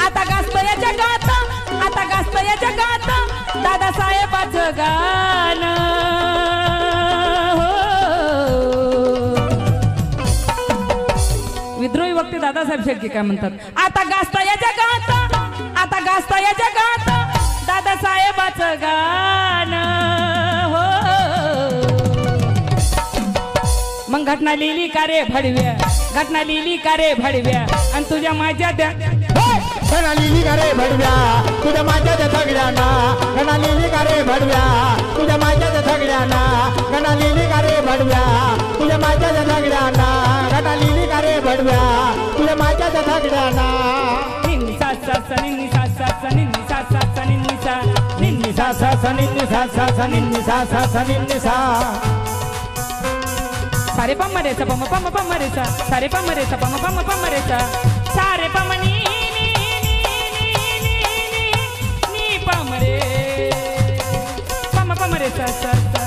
आता गाजत या जगात दादासाहेबाचं गाणं दादासाहेब शेळके काय म्हणतात, आता गाजता या जगात, आता गाजता या जगात दादासाहेबाचं गाणं हो. मग घटना लिहिली का रे भडव्या, घटना लिहिली का रे भडव्या, आणि तुझ्या माझ्या द्या घटना लिहिली का रे भडव्या, तुझ्या माझ्या सगळ्यांना. घटना लिहिली का रे भडव्या, तुझ्या माझ्या सगळ्यांना. घटना लिहिली का रे भडव्या, तुझ्या माझ्या सगळ्यांना. घटना लिहिली का रे भडव्या, तुझ्या माझ्या सगळ्यांना. निन्नी सा सा सा निन्नी सा सा सा निन्नी सा सा सा निन्नी सा निन्नी सा सा सा निन्नी सा सा सा निन्नी सा सा सा निन्नी सा. सारे पम रे सा पम पम पम रे सा, सारे पम रे सा पम पम पम रे सा, सारे पम नी पम रे पम रे सा सा सा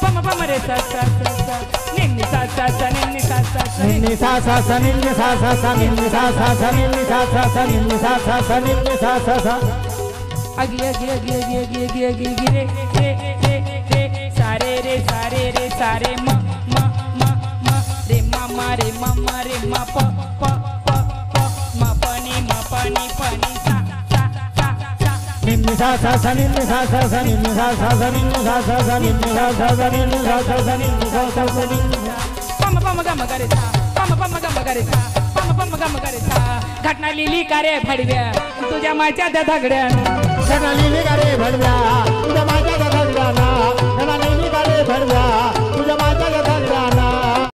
सा पम रे सा सा सा सा निन्नी सा सा सा निन्नी सा सा सा निन्नी सा सा सा निन्नी सा सा सा निन्नी सा सा सा निन्नी सा सा सा निन्नी सा सा सा निन्नी सा सा सा. अगी अगी अगी अगी अगी अगी अगी अगी रे रे रे रे सारे रे सारे रे सारे म म म म रे म रे म प प प प म पनी पनी सा सा सा सा निन्नी सा सा सा निन्नी सा सा सा निन्नी सा सा सा निन्नी सा सा सा निन्नी सा सा सा निन्नी सा सा सा निन्नी सा सा सा निन्नी पम पम गम करे सा पम पम गम करे सा पम गम करे सा. घटना लिहिली का रे भडव्या, तुझ्या माझ्या त्या दगड्यानं. घटना लिहिली का रे भडव्या, तुझ्या माझ्या सगळ्यांना. घटना लिहिली का रे भडव्या,